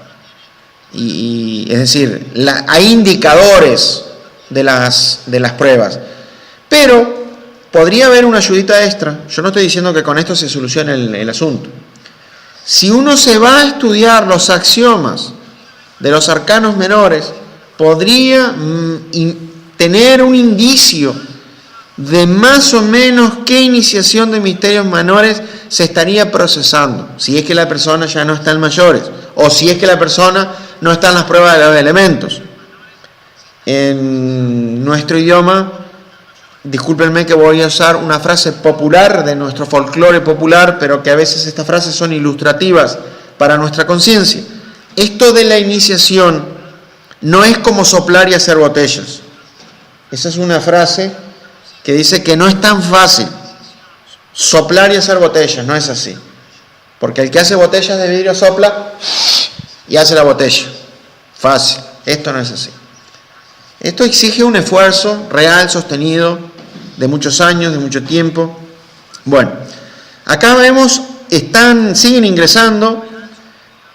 y es decir, hay indicadores de las pruebas, pero podría haber una ayudita extra. Yo no estoy diciendo que con esto se solucione el asunto. Si uno se va a estudiar los axiomas de los arcanos menores, podría tener un indicio de más o menos qué iniciación de misterios menores se estaría procesando, si es que la persona ya no está en mayores, o si es que la persona no está en las pruebas de los elementos. En nuestro idioma, discúlpenme que voy a usar una frase popular de nuestro folclore popular, pero que a veces estas frases son ilustrativas para nuestra conciencia. Esto de la iniciación no es como soplar y hacer botellas. Esa es una frase que dice que no es tan fácil soplar y hacer botellas, no es así. Porque el que hace botellas de vidrio sopla y hace la botella. Fácil. Esto no es así. Esto exige un esfuerzo real, sostenido, de muchos años, de mucho tiempo. Bueno, acá vemos, siguen ingresando.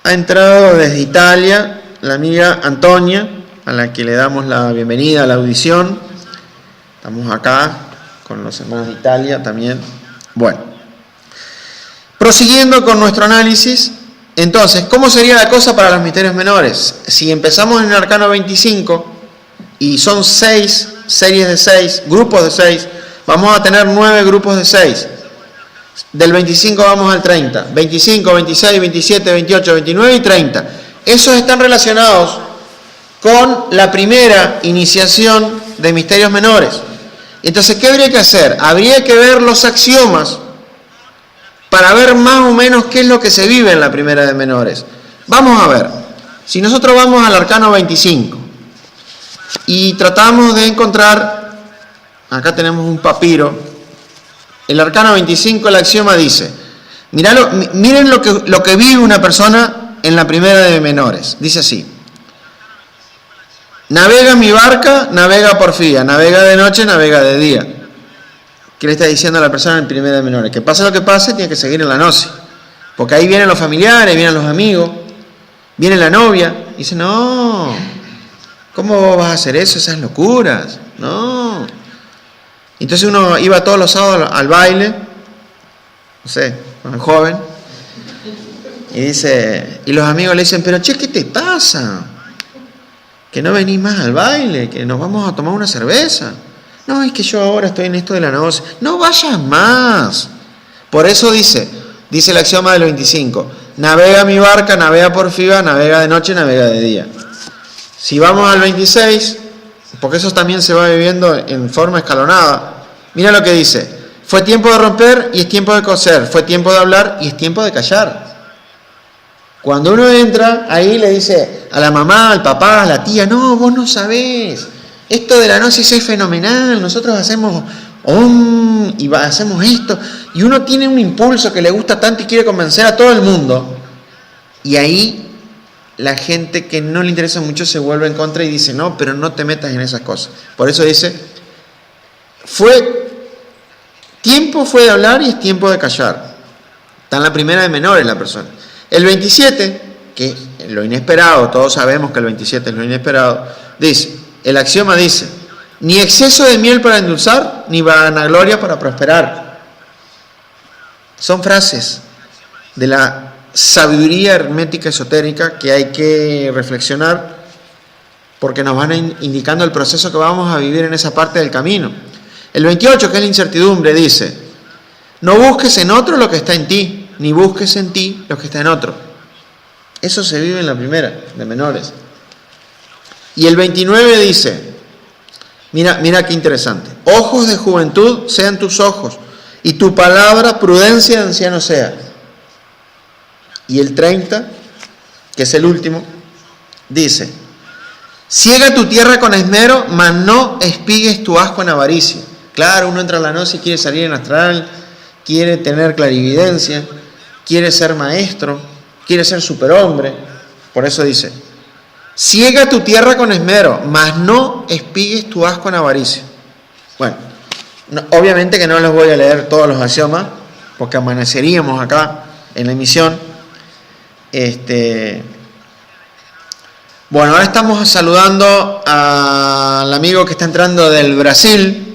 Ha entrado desde Italia la amiga Antonia, a la que le damos la bienvenida a la audición. Estamos acá con los hermanos de Italia también. Bueno, prosiguiendo con nuestro análisis, entonces, ¿cómo sería la cosa para los misterios menores? Si empezamos en el arcano 25 y son 6 series de 6, grupos de 6, vamos a tener 9 grupos de 6. Del 25 vamos al 30. 25, 26, 27, 28, 29 y 30. Esos están relacionados con la primera iniciación de misterios menores. Entonces, ¿qué habría que hacer? Habría que ver los axiomas para ver más o menos qué es lo que se vive en la primera de menores. Vamos a ver. Si nosotros vamos al arcano 25 y tratamos de encontrar, acá tenemos un papiro, el arcano 25, el axioma dice, miren lo que vive una persona en la primera de menores. Dice así: navega mi barca, navega porfía, navega de noche, navega de día. ¿Qué le está diciendo a la persona en primera de menores? Que pase lo que pase, tiene que seguir en la noche. Porque ahí vienen los familiares, vienen los amigos, viene la novia. Y dice, no, ¿cómo vas a hacer eso? Esas locuras. No. Entonces uno iba todos los sábados al baile, no sé, con el joven, y los amigos le dicen, pero che, ¿qué te pasa? Que no venís más al baile, que nos vamos a tomar una cerveza. No, es que yo ahora estoy en esto de la noche. No vayas más. Por eso dice el axioma del 25, navega mi barca, navega porfía, navega de noche, navega de día. Si vamos al 26, porque eso también se va viviendo en forma escalonada, mira lo que dice: fue tiempo de romper y es tiempo de coser, fue tiempo de hablar y es tiempo de callar. Cuando uno entra, ahí le dice a la mamá, al papá, a la tía, no, vos no sabés, esto de la gnosis es fenomenal, nosotros hacemos y hacemos esto, y uno tiene un impulso que le gusta tanto y quiere convencer a todo el mundo, y ahí la gente que no le interesa mucho se vuelve en contra y dice, no, pero no te metas en esas cosas. Por eso dice, tiempo fue de hablar y es tiempo de callar. Está en la primera de menores la persona. El 27, que es lo inesperado, todos sabemos que el 27 es lo inesperado, el axioma dice, ni exceso de miel para endulzar, ni vanagloria para prosperar. Son frases de la sabiduría hermética esotérica que hay que reflexionar porque nos van indicando el proceso que vamos a vivir en esa parte del camino. El 28, que es la incertidumbre, dice, no busques en otro lo que está en ti, ni busques en ti lo que está en otro. Eso se vive en la primera, de menores. Y el 29 dice, mira qué interesante, ojos de juventud sean tus ojos, y tu palabra prudencia de anciano sea. Y el 30, que es el último, dice, ciega tu tierra con esmero, mas no espigues tu asco en avaricia. Claro, uno entra a la noche y quiere salir en astral, quiere tener clarividencia, quiere ser maestro, quiere ser superhombre. Por eso dice, Ciega tu tierra con esmero, mas no espigues tu haz con avaricia. Bueno, obviamente que no les voy a leer todos los axiomas, porque amaneceríamos acá en la emisión. Bueno, ahora estamos saludando al amigo que está entrando del Brasil,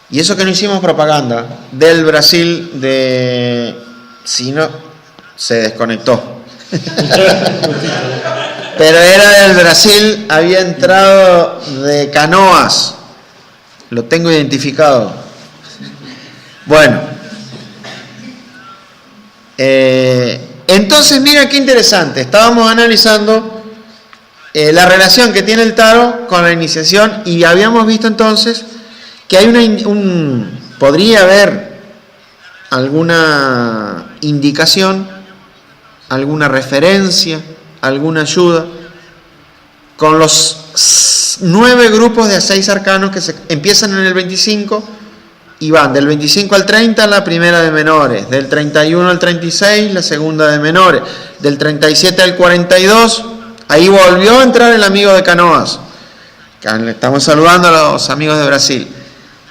y eso que no hicimos propaganda, del Brasil, si no, se desconectó. Pero era del Brasil, había entrado de Canoas, lo tengo identificado. Bueno, entonces mira qué interesante, estábamos analizando la relación que tiene el tarot con la iniciación y habíamos visto entonces que hay podría haber alguna indicación, alguna referencia, alguna ayuda con los 9 grupos de 6 arcanos que empiezan en el 25 y van del 25 al 30 la primera de menores, del 31 al 36 la segunda de menores, del 37 al 42, ahí volvió a entrar el amigo de Canoas, estamos saludando a los amigos de Brasil,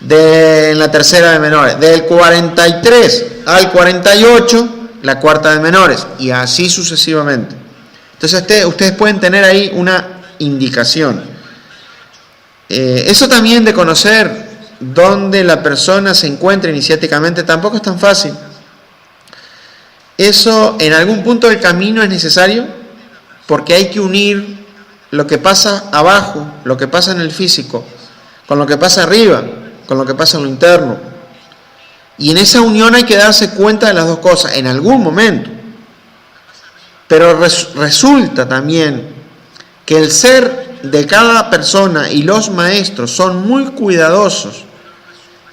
de la tercera de menores, del 43 al 48 la cuarta de menores, y así sucesivamente. Entonces ustedes pueden tener ahí una indicación. Eso también de conocer dónde la persona se encuentra iniciáticamente tampoco es tan fácil. Eso en algún punto del camino es necesario, porque hay que unir lo que pasa abajo, lo que pasa en el físico, con lo que pasa arriba, con lo que pasa en lo interno. Y en esa unión hay que darse cuenta de las dos cosas en algún momento. Pero resulta también que el ser de cada persona y los maestros son muy cuidadosos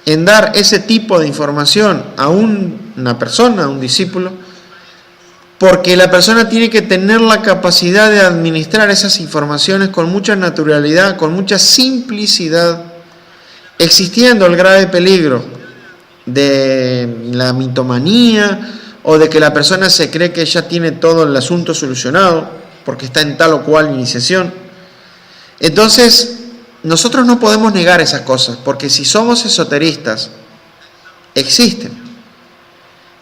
en dar ese tipo de información a una persona, a un discípulo, porque la persona tiene que tener la capacidad de administrar esas informaciones con mucha naturalidad, con mucha simplicidad, existiendo el grave peligro de la mitomanía o de que la persona se cree que ya tiene todo el asunto solucionado porque está en tal o cual iniciación. Entonces, nosotros no podemos negar esas cosas, porque si somos esoteristas, existen.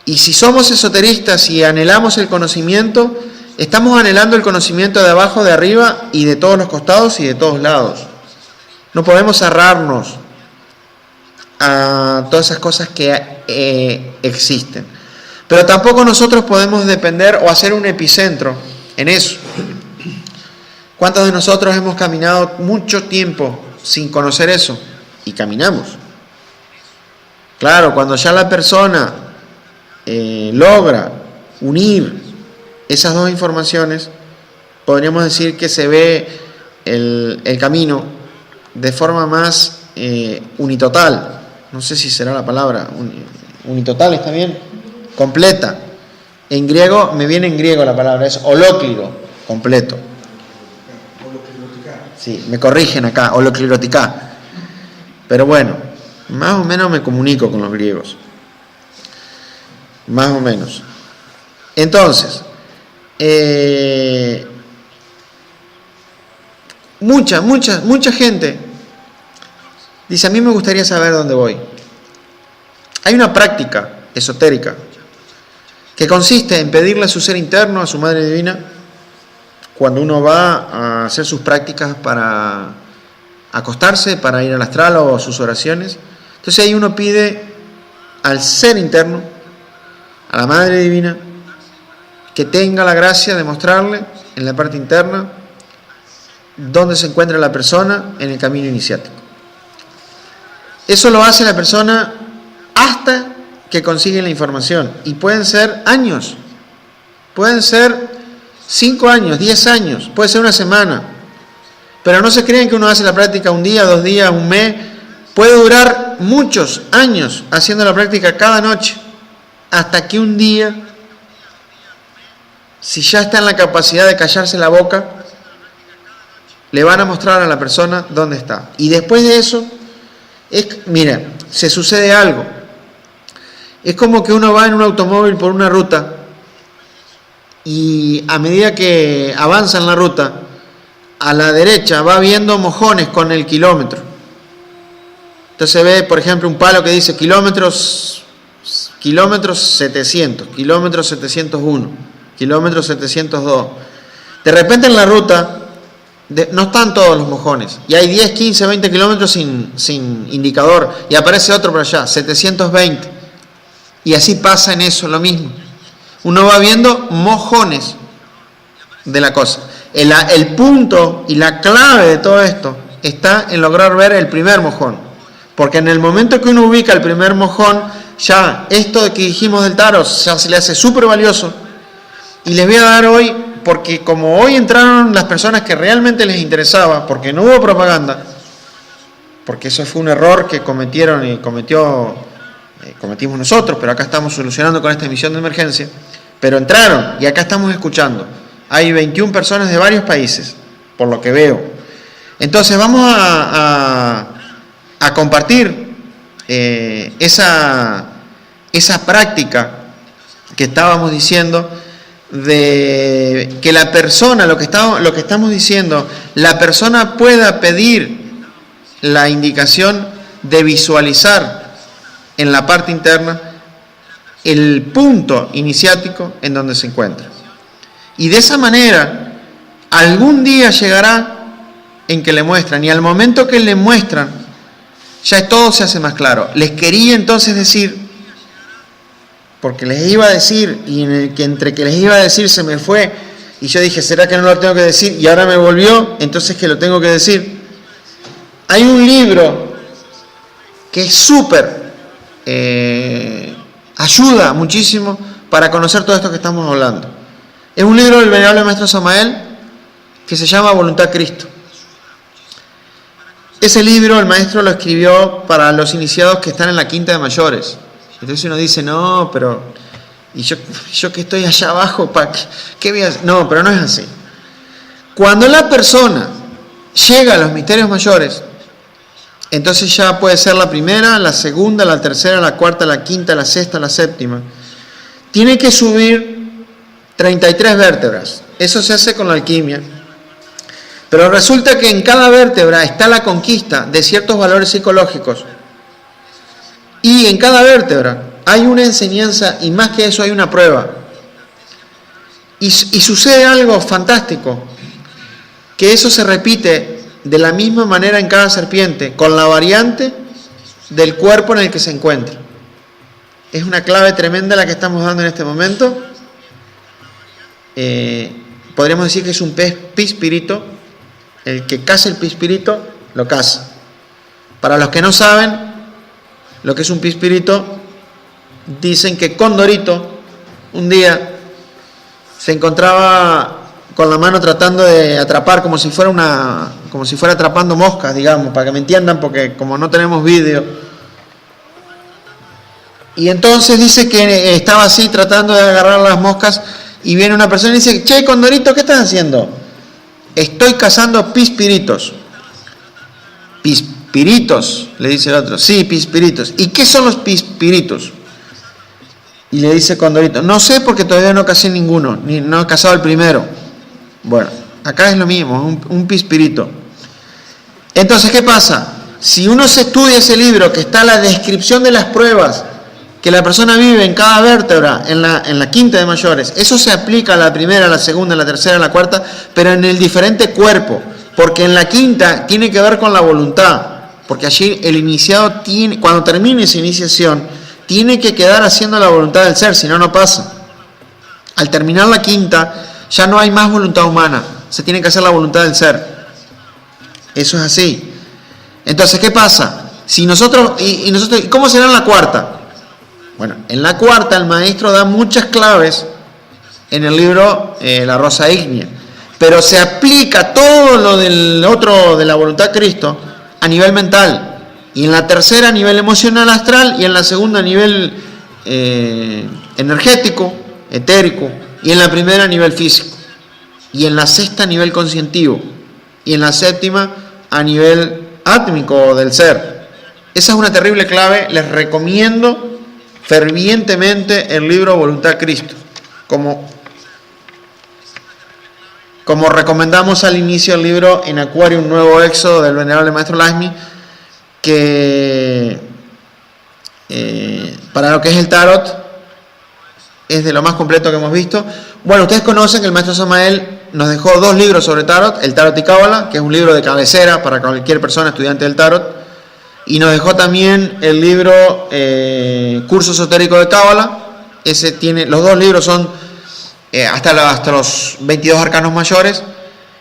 Y si somos esoteristas y anhelamos el conocimiento, estamos anhelando el conocimiento de abajo, de arriba y de todos los costados y de todos lados. No podemos cerrarnos a todas esas cosas que existen. Pero tampoco nosotros podemos depender o hacer un epicentro en eso. ¿Cuántos de nosotros hemos caminado mucho tiempo sin conocer eso? Y caminamos. Claro, cuando ya la persona logra unir esas dos informaciones, podríamos decir que se ve el camino de forma más unitotal. No sé si será la palabra. Unitotal, ¿está bien? Completa. En griego, me viene en griego la palabra, es holócliro, completo. Sí, me corrigen acá, holocliroticá. Pero bueno, más o menos me comunico con los griegos. Más o menos. Entonces, mucha gente dice, a mí me gustaría saber dónde voy. Hay una práctica esotérica que consiste en pedirle a su ser interno, a su Madre Divina, cuando uno va a hacer sus prácticas para acostarse, para ir al astral o sus oraciones. Entonces ahí uno pide al ser interno, a la Madre Divina, que tenga la gracia de mostrarle en la parte interna dónde se encuentra la persona en el camino iniciático. Eso lo hace la persona hasta que consigue la información. Y pueden ser años, pueden ser 5 años, 10 años, puede ser una semana. Pero no se crean que uno hace la práctica un día, 2 días, un mes. Puede durar muchos años haciendo la práctica cada noche, hasta que un día, si ya está en la capacidad de callarse la boca, le van a mostrar a la persona dónde está. Y después de eso, mira, se sucede algo. Es como que uno va en un automóvil por una ruta y a medida que avanza en la ruta, a la derecha va viendo mojones con el kilómetro. Entonces ve, por ejemplo, un palo que dice kilómetros 700, kilómetros 701, kilómetros 702. De repente en la ruta no están todos los mojones y hay 10, 15, 20 kilómetros sin indicador y aparece otro por allá, 720. Y así pasa en eso, lo mismo. Uno va viendo mojones de la cosa. El punto y la clave de todo esto está en lograr ver el primer mojón. Porque en el momento que uno ubica el primer mojón, ya esto que dijimos del tarot ya se le hace súper valioso. Y les voy a dar hoy, porque como hoy entraron las personas que realmente les interesaba, porque no hubo propaganda, porque eso fue un error que cometieron y cometimos nosotros, pero acá estamos solucionando con esta emisión de emergencia, pero entraron y acá estamos escuchando. Hay 21 personas de varios países, por lo que veo. Entonces vamos a compartir esa práctica que estábamos diciendo de que la persona, lo que estamos diciendo, la persona pueda pedir la indicación de visualizar en la parte interna el punto iniciático en donde se encuentra. Y de esa manera, algún día llegará en que le muestran, y al momento que le muestran, ya todo se hace más claro. Les quería entonces decir, porque les iba a decir, y entre que les iba a decir se me fue, y yo dije, ¿será que no lo tengo que decir? Y ahora me volvió, entonces que lo tengo que decir. Hay un libro que es súper, ayuda muchísimo para conocer todo esto que estamos hablando. Es un libro del venerable maestro Samael que se llama Voluntad Cristo. Ese libro el maestro lo escribió para los iniciados que están en la quinta de mayores. Entonces uno dice, no, pero y yo que estoy allá abajo, ¿qué voy a hacer? No, pero no es así. Cuando la persona llega a los misterios mayores, entonces ya puede ser la primera, la segunda, la tercera, la cuarta, la quinta, la sexta, la séptima. Tiene que subir 33 vértebras. Eso se hace con la alquimia. Pero resulta que en cada vértebra está la conquista de ciertos valores psicológicos. Y en cada vértebra hay una enseñanza y más que eso hay una prueba. Y sucede algo fantástico, que eso se repite de la misma manera en cada serpiente, con la variante del cuerpo en el que se encuentra. Es una clave tremenda la que estamos dando en este momento. Podríamos decir que es un pispirito. El que caza el pispirito, lo caza. Para los que no saben lo que es un pispirito, dicen que Condorito un día se encontraba con la mano tratando de atrapar como si fuera atrapando moscas, digamos, para que me entiendan, porque como no tenemos vídeo. Y entonces dice que estaba así tratando de agarrar las moscas y viene una persona y dice, che, Condorito, ¿qué estás haciendo? Estoy cazando pispiritos. ¿Pispiritos? Le dice el otro. Sí, pispiritos. ¿Y qué son los pispiritos? Y le dice Condorito, no sé porque todavía no casé ninguno, ni no he cazado el primero. Bueno, acá es lo mismo, un pispirito. Entonces, ¿qué pasa? Si uno se estudia ese libro, que está la descripción de las pruebas que la persona vive en cada vértebra, en la quinta de mayores, eso se aplica a la primera, a la segunda, a la tercera, a la cuarta, pero en el diferente cuerpo, porque en la quinta tiene que ver con la voluntad, porque allí el iniciado tiene, cuando termine esa iniciación, tiene que quedar haciendo la voluntad del ser, si no, no pasa. Al terminar la quinta, ya no hay más voluntad humana, se tiene que hacer la voluntad del ser. Eso es así. Entonces, ¿qué pasa? Si nosotros, ¿cómo será en la cuarta? Bueno, en la cuarta el maestro da muchas claves en el libro La Rosa Ígnea, pero se aplica todo lo del otro de la voluntad de Cristo a nivel mental, y en la tercera a nivel emocional astral, y en la segunda a nivel energético, etérico, y en la primera a nivel físico, y en la sexta a nivel conscientivo, y en la séptima a nivel átmico del ser. Esa es una terrible clave. Les recomiendo fervientemente el libro Voluntad Cristo, como como recomendamos al inicio del libro En Acuario, un nuevo éxodo del venerable maestro Lakshmi, que para lo que es el tarot es de lo más completo que hemos visto. Bueno, ustedes conocen que el maestro Samael nos dejó 2 libros sobre tarot, el Tarot y Cábala, que es un libro de cabecera para cualquier persona estudiante del tarot, y nos dejó también el libro Curso Esotérico de Cábala. Ese tiene, los 2 libros son hasta los 22 arcanos mayores.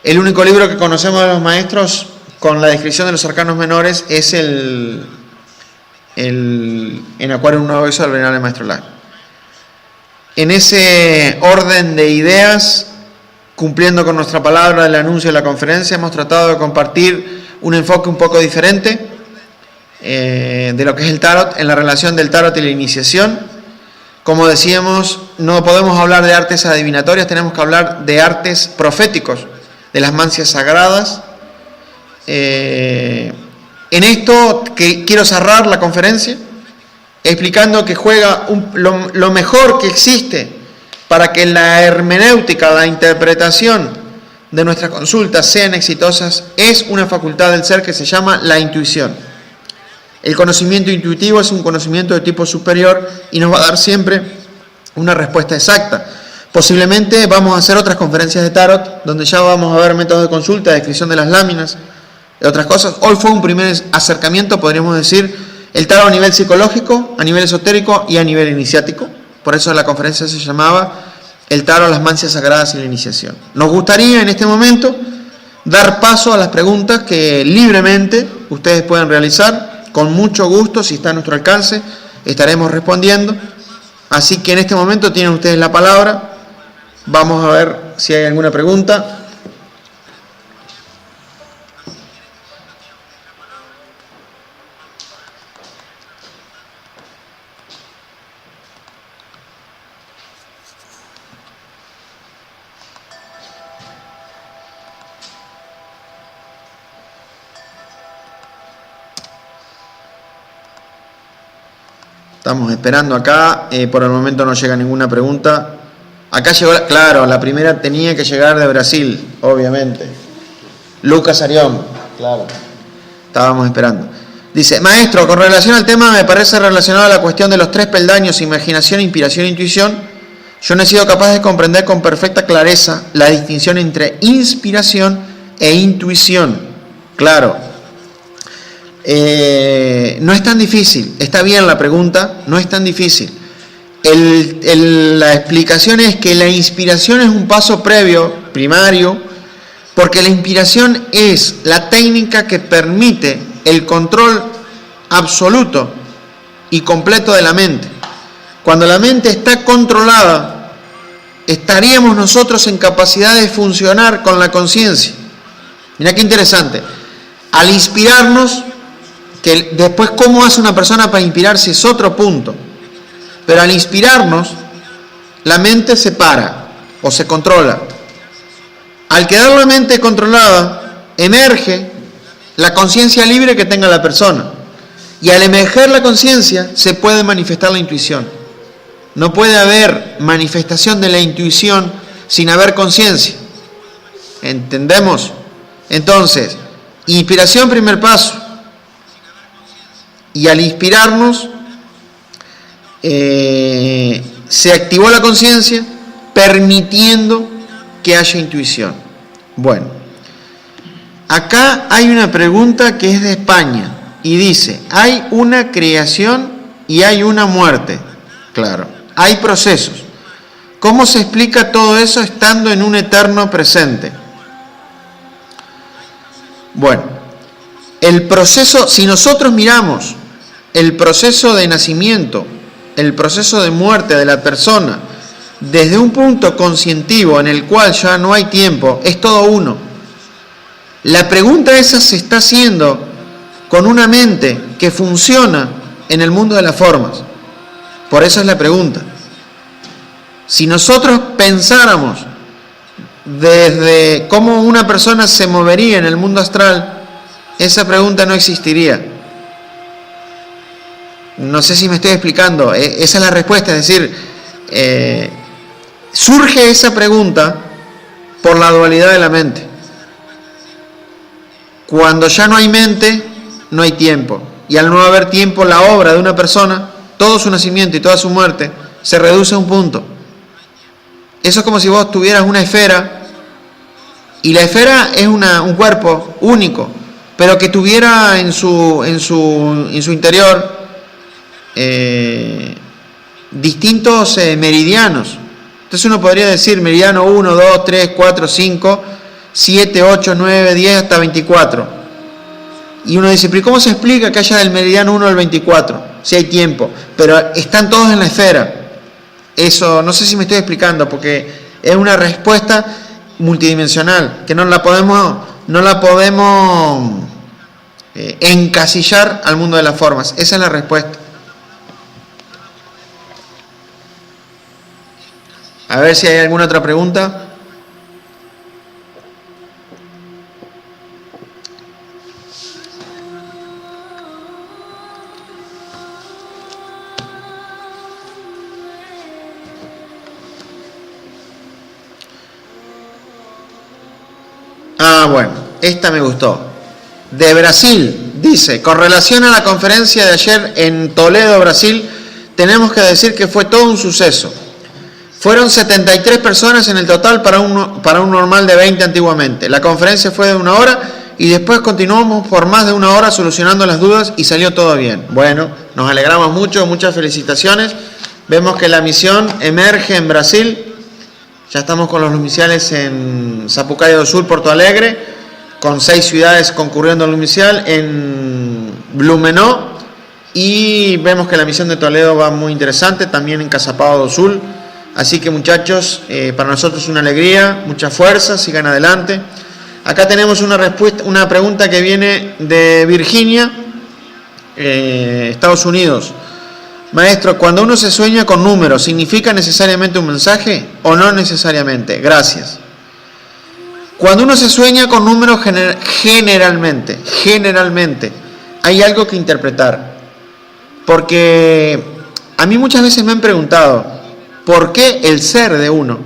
El único libro que conocemos de los maestros con la descripción de los arcanos menores es el En Acuario, un nuevo éxodo del venerable maestro Lakshmi. En ese orden de ideas, cumpliendo con nuestra palabra del anuncio de la conferencia, hemos tratado de compartir un enfoque un poco diferente de lo que es el tarot, en la relación del tarot y la iniciación. Como decíamos, no podemos hablar de artes adivinatorias, tenemos que hablar de artes proféticos, de las mancias sagradas. En esto que quiero cerrar la conferencia explicando que juega lo mejor que existe para que la hermenéutica, la interpretación de nuestras consultas sean exitosas, es una facultad del ser que se llama la intuición. El conocimiento intuitivo es un conocimiento de tipo superior y nos va a dar siempre una respuesta exacta. Posiblemente vamos a hacer otras conferencias de tarot, donde ya vamos a ver métodos de consulta, descripción de las láminas, y otras cosas. Hoy fue un primer acercamiento, podríamos decir, el tarot a nivel psicológico, a nivel esotérico y a nivel iniciático. Por eso la conferencia se llamaba El tarot, las mancias sagradas y la iniciación. Nos gustaría en este momento dar paso a las preguntas que libremente ustedes pueden realizar. Con mucho gusto, si está a nuestro alcance, estaremos respondiendo. Así que en este momento tienen ustedes la palabra. Vamos a ver si hay alguna pregunta. Estamos esperando acá, por el momento no llega ninguna pregunta. Acá llegó, claro, la primera tenía que llegar de Brasil, obviamente. Lucas Arión, claro. Estábamos esperando. Dice, maestro, con relación al tema me parece relacionado a la cuestión de los 3 peldaños, imaginación, inspiración e intuición. Yo no he sido capaz de comprender con perfecta clareza la distinción entre inspiración e intuición. Claro. No es tan difícil, está bien la pregunta, no es tan difícil. La explicación es que la inspiración es un paso previo, primario, porque la inspiración es la técnica que permite el control absoluto y completo de la mente. Cuando la mente está controlada, estaríamos nosotros en capacidad de funcionar con la conciencia. Mirá qué interesante. Al inspirarnos, que después cómo hace una persona para inspirarse es otro punto, pero al inspirarnos la mente se para o se controla. Al quedar la mente controlada emerge la conciencia libre que tenga la persona, y al emerger la conciencia se puede manifestar la intuición. No puede haber manifestación de la intuición sin haber conciencia. ¿Entendemos? Entonces, inspiración, primer paso. Y al inspirarnos, se activó la conciencia, permitiendo que haya intuición. Bueno, acá hay una pregunta que es de España y dice, hay una creación y hay una muerte. Claro, hay procesos. ¿Cómo se explica todo eso estando en un eterno presente? Bueno, el proceso, si nosotros miramos el proceso de nacimiento, el proceso de muerte de la persona, desde un punto conscientivo en el cual ya no hay tiempo, es todo uno. La pregunta esa se está haciendo con una mente que funciona en el mundo de las formas. Por eso es la pregunta. Si nosotros pensáramos desde cómo una persona se movería en el mundo astral, esa pregunta no existiría. No sé si me estoy explicando. Esa es la respuesta. Es decir, surge esa pregunta por la dualidad de la mente. Cuando ya no hay mente, no hay tiempo. Y al no haber tiempo, la obra de una persona, todo su nacimiento y toda su muerte, se reduce a un punto. Eso es como si vos tuvieras una esfera, y la esfera es un cuerpo único, pero que tuviera en su interior distintos meridianos. Entonces uno podría decir meridiano 1, 2, 3, 4, 5, 7, 8, 9, 10 hasta 24. Y uno dice, pero ¿cómo se explica que haya del meridiano 1 al 24? Si hay tiempo, pero están todos en la esfera. Eso, no sé si me estoy explicando, porque es una respuesta multidimensional, que no la podemos encasillar al mundo de las formas. Esa es la respuesta. A ver si hay alguna otra pregunta. Bueno, esta me gustó. De Brasil, dice, con relación a la conferencia de ayer en Toledo, Brasil, tenemos que decir que fue todo un suceso. Fueron 73 personas en el total para un normal de 20 antiguamente. La conferencia fue de 1 hora y después continuamos por más de 1 hora solucionando las dudas y salió todo bien. Bueno, nos alegramos mucho, muchas felicitaciones. Vemos que la misión emerge en Brasil. Ya estamos con los lumiciales en Sapucaí do Sul, Porto Alegre, con 6 ciudades concurriendo al lumicial, en Blumenau, y vemos que la misión de Toledo va muy interesante, también en Caçapava do Sul. Así que muchachos, para nosotros es una alegría, mucha fuerza, sigan adelante. Acá tenemos una pregunta que viene de Virginia, Estados Unidos. Maestro, cuando uno se sueña con números, ¿significa necesariamente un mensaje o no necesariamente? Gracias. Cuando uno se sueña con números, generalmente, hay algo que interpretar. Porque a mí muchas veces me han preguntado, ¿por qué el ser de uno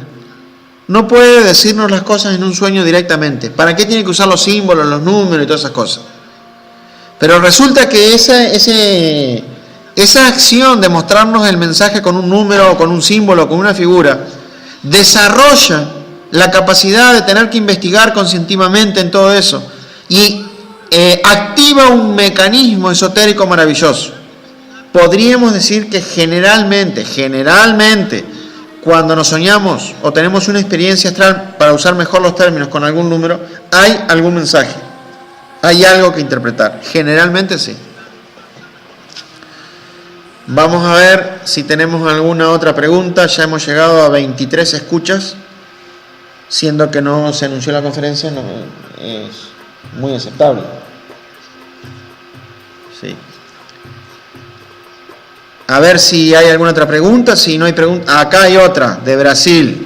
no puede decirnos las cosas en un sueño directamente? ¿Para qué tiene que usar los símbolos, los números y todas esas cosas? Pero resulta que esa acción de mostrarnos el mensaje con un número, con un símbolo, con una figura, desarrolla la capacidad de tener que investigar conscientemente en todo eso y activa un mecanismo esotérico maravilloso. Podríamos decir que generalmente, cuando nos soñamos o tenemos una experiencia astral, para usar mejor los términos, con algún número, hay algún mensaje, hay algo que interpretar. Generalmente sí. Vamos a ver si tenemos alguna otra pregunta. Ya hemos llegado a 23 escuchas, siendo que no se anunció la conferencia, no, es muy aceptable. Sí. A ver si hay alguna otra pregunta. Si no hay pregunta, acá hay otra, de Brasil.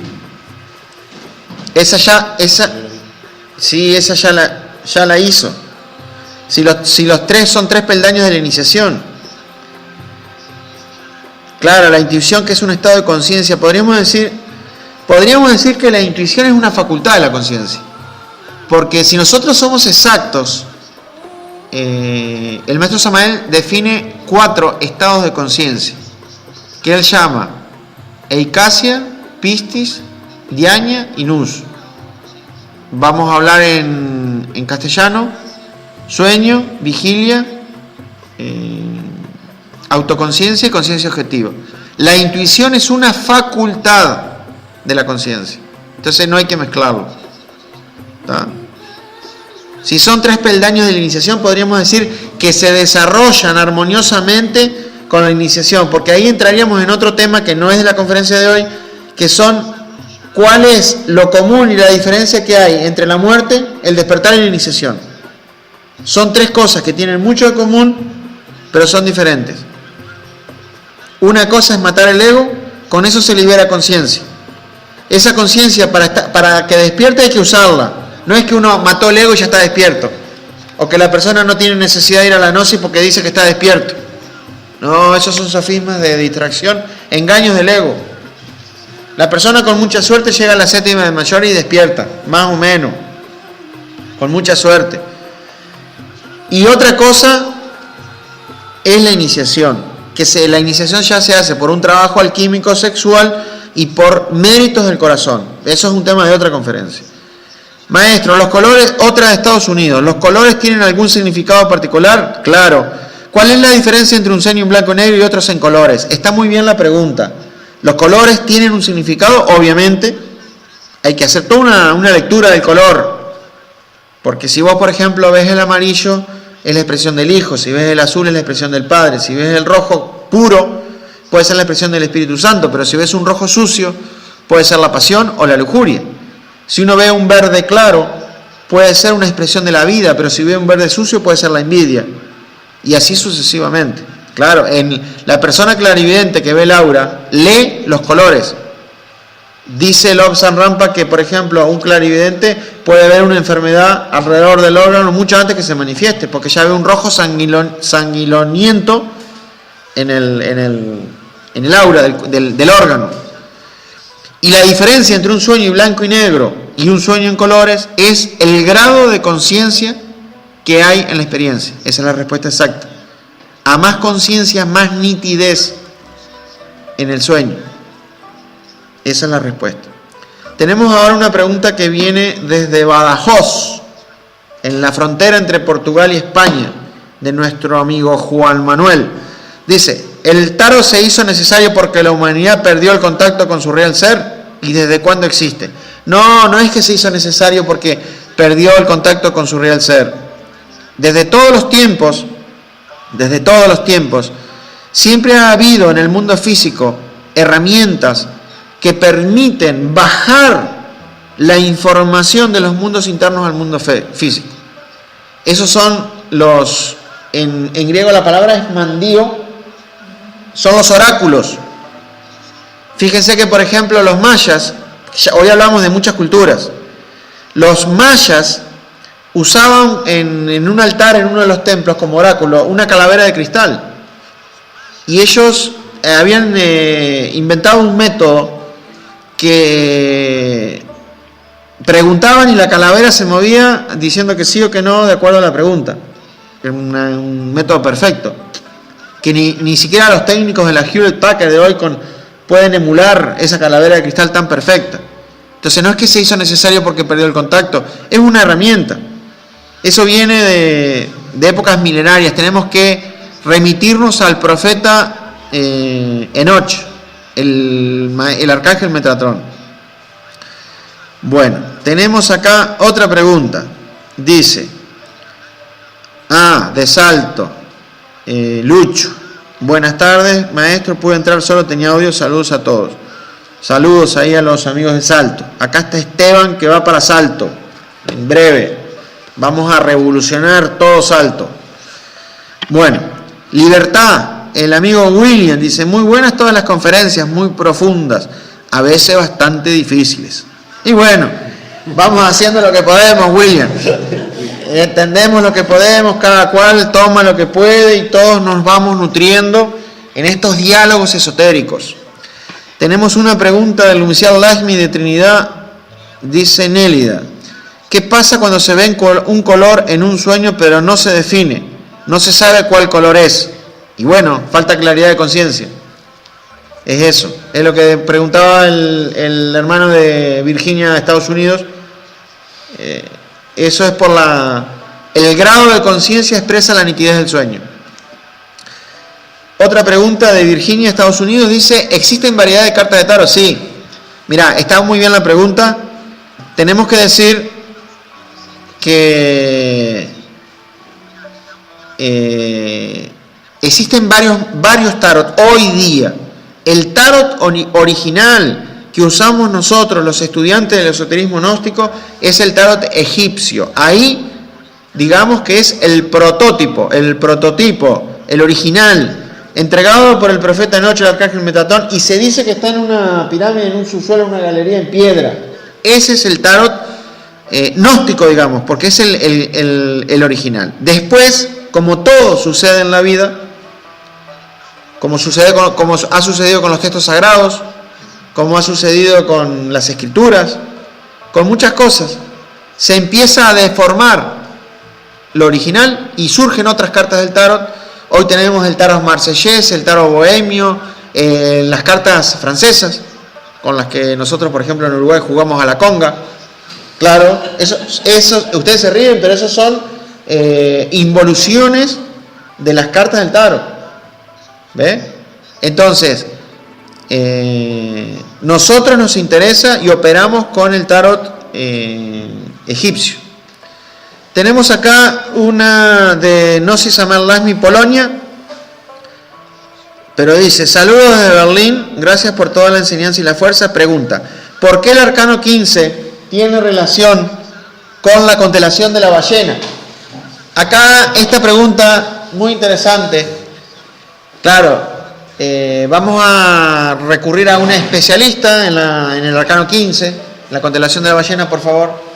Esa ya la hizo. Si los 3 son 3 peldaños de la iniciación. Claro, la intuición, que es un estado de conciencia. Podríamos decir que la intuición es una facultad de la conciencia. Porque si nosotros somos exactos, el maestro Samael define 4 estados de conciencia, que él llama Eicasia, Pistis, Dhyana y Nus. Vamos a hablar en castellano: sueño, vigilia, autoconciencia y conciencia objetiva. La intuición es una facultad de la conciencia. Entonces no hay que mezclarlo. ¿Está? Si son 3 peldaños de la iniciación, podríamos decir que se desarrollan armoniosamente con la iniciación, porque ahí entraríamos en otro tema que no es de la conferencia de hoy, que son cuál es lo común y la diferencia que hay entre la muerte, el despertar y la iniciación. Son 3 cosas que tienen mucho de común, pero son diferentes. Una cosa es matar el ego, con eso se libera conciencia. Esa conciencia para que despierte hay que usarla. No es que uno mató el ego y ya está despierto. O que la persona no tiene necesidad de ir a la gnosis porque dice que está despierto. No, esos son sofismas de distracción, engaños del ego. La persona con mucha suerte llega a la séptima de mayor y despierta, más o menos, con mucha suerte. Y otra cosa es la iniciación, la iniciación ya se hace por un trabajo alquímico sexual y por méritos del corazón. Eso es un tema de otra conferencia. Maestro, los colores, otra de Estados Unidos, ¿los colores tienen algún significado particular? Claro. ¿Cuál es la diferencia entre un sueño en blanco y negro y otros en colores? Está muy bien la pregunta. Los colores tienen un significado, obviamente. Hay que hacer toda una lectura del color. Porque si vos, por ejemplo, ves el amarillo, es la expresión del Hijo. Si ves el azul, es la expresión del Padre. Si ves el rojo puro, puede ser la expresión del Espíritu Santo. Pero si ves un rojo sucio, puede ser la pasión o la lujuria. Si uno ve un verde claro, puede ser una expresión de la vida. Pero si ve un verde sucio, puede ser la envidia. Y así sucesivamente. Claro, la persona clarividente que ve el aura, lee los colores. Dice Lobsang Rampa que, por ejemplo, un clarividente puede ver una enfermedad alrededor del órgano mucho antes que se manifieste, porque ya ve un rojo sanguinolento en el aura del órgano. Y la diferencia entre un sueño blanco y negro y un sueño en colores es el grado de conciencia que hay en la experiencia. Esa es la respuesta exacta. A más conciencia, más nitidez en el sueño. Esa es la respuesta. Tenemos ahora una pregunta que viene desde Badajoz, en la frontera entre Portugal y España, de nuestro amigo Juan Manuel. Dice, ¿el tarot se hizo necesario porque la humanidad perdió el contacto con su real ser? ¿Y desde cuándo existe? No es que se hizo necesario porque perdió el contacto con su real ser. Desde todos los tiempos, siempre ha habido en el mundo físico herramientas que permiten bajar la información de los mundos internos al mundo físico. Esos son en griego la palabra es mandío, son los oráculos. Fíjense que, por ejemplo, los mayas, hoy hablamos de muchas culturas, los mayas usaban en un altar, en uno de los templos, como oráculo, una calavera de cristal. Y ellos habían inventado un método que preguntaban y la calavera se movía diciendo que sí o que no de acuerdo a la pregunta. Un método perfecto. Que ni siquiera los técnicos de la Hewlett Packard de hoy pueden emular esa calavera de cristal tan perfecta. Entonces no es que se hizo necesario porque perdió el contacto, es una herramienta. Eso viene de épocas milenarias. Tenemos que remitirnos al profeta Enoch, el arcángel Metatrón. Bueno, tenemos acá otra pregunta. Dice, de Salto, Lucho. Buenas tardes, maestro. Pude entrar solo, tenía audio. Saludos a todos. Saludos ahí a los amigos de Salto. Acá está Esteban que va para Salto. En breve. Vamos a revolucionar todo Salto. Bueno, Libertad, el amigo William dice, muy buenas todas las conferencias, muy profundas, a veces bastante difíciles. Y bueno, vamos haciendo lo que podemos, William. Entendemos lo que podemos, cada cual toma lo que puede y todos nos vamos nutriendo en estos diálogos esotéricos. Tenemos una pregunta del Lumicial Lasmi de Trinidad, dice Nélida. ¿Qué pasa cuando se ve un color en un sueño pero no se define? No se sabe cuál color es. Y bueno, falta claridad de conciencia. Es eso. Es lo que preguntaba el hermano de Virginia de Estados Unidos. Eso es por el grado de conciencia expresa la nitidez del sueño. Otra pregunta de Virginia, Estados Unidos, dice, ¿existen variedad de cartas de tarot? Sí. Mirá, está muy bien la pregunta. Tenemos que decir que existen varios tarot hoy día. El tarot original que usamos nosotros, los estudiantes del esoterismo gnóstico, es el tarot egipcio. Ahí, digamos que es el prototipo, el original, entregado por el profeta Enoch, el arcángel Metatron, y se dice que está en una pirámide, en un subsuelo, en una galería en piedra. Ese es el tarot gnóstico, digamos, porque es el original. Después, como todo sucede en la vida, como ha sucedido con los textos sagrados, como ha sucedido con las escrituras, con muchas cosas. Se empieza a deformar lo original y surgen otras cartas del tarot. Hoy tenemos el tarot marsellés, el tarot bohemio, las cartas francesas, con las que nosotros, por ejemplo, en Uruguay jugamos a la conga. Claro, eso, ustedes se ríen, pero esos son involuciones de las cartas del tarot. ¿Ve? Entonces, nosotros nos interesa y operamos con el tarot egipcio. Tenemos acá una de Gnosis Amerlasmi, Polonia, pero dice: saludos desde Berlín, gracias por toda la enseñanza y la fuerza. Pregunta: ¿por qué el arcano 15 tiene relación con la constelación de la ballena? Acá esta pregunta muy interesante. Claro, vamos a recurrir a una especialista en el arcano 15, la constelación de la ballena, por favor.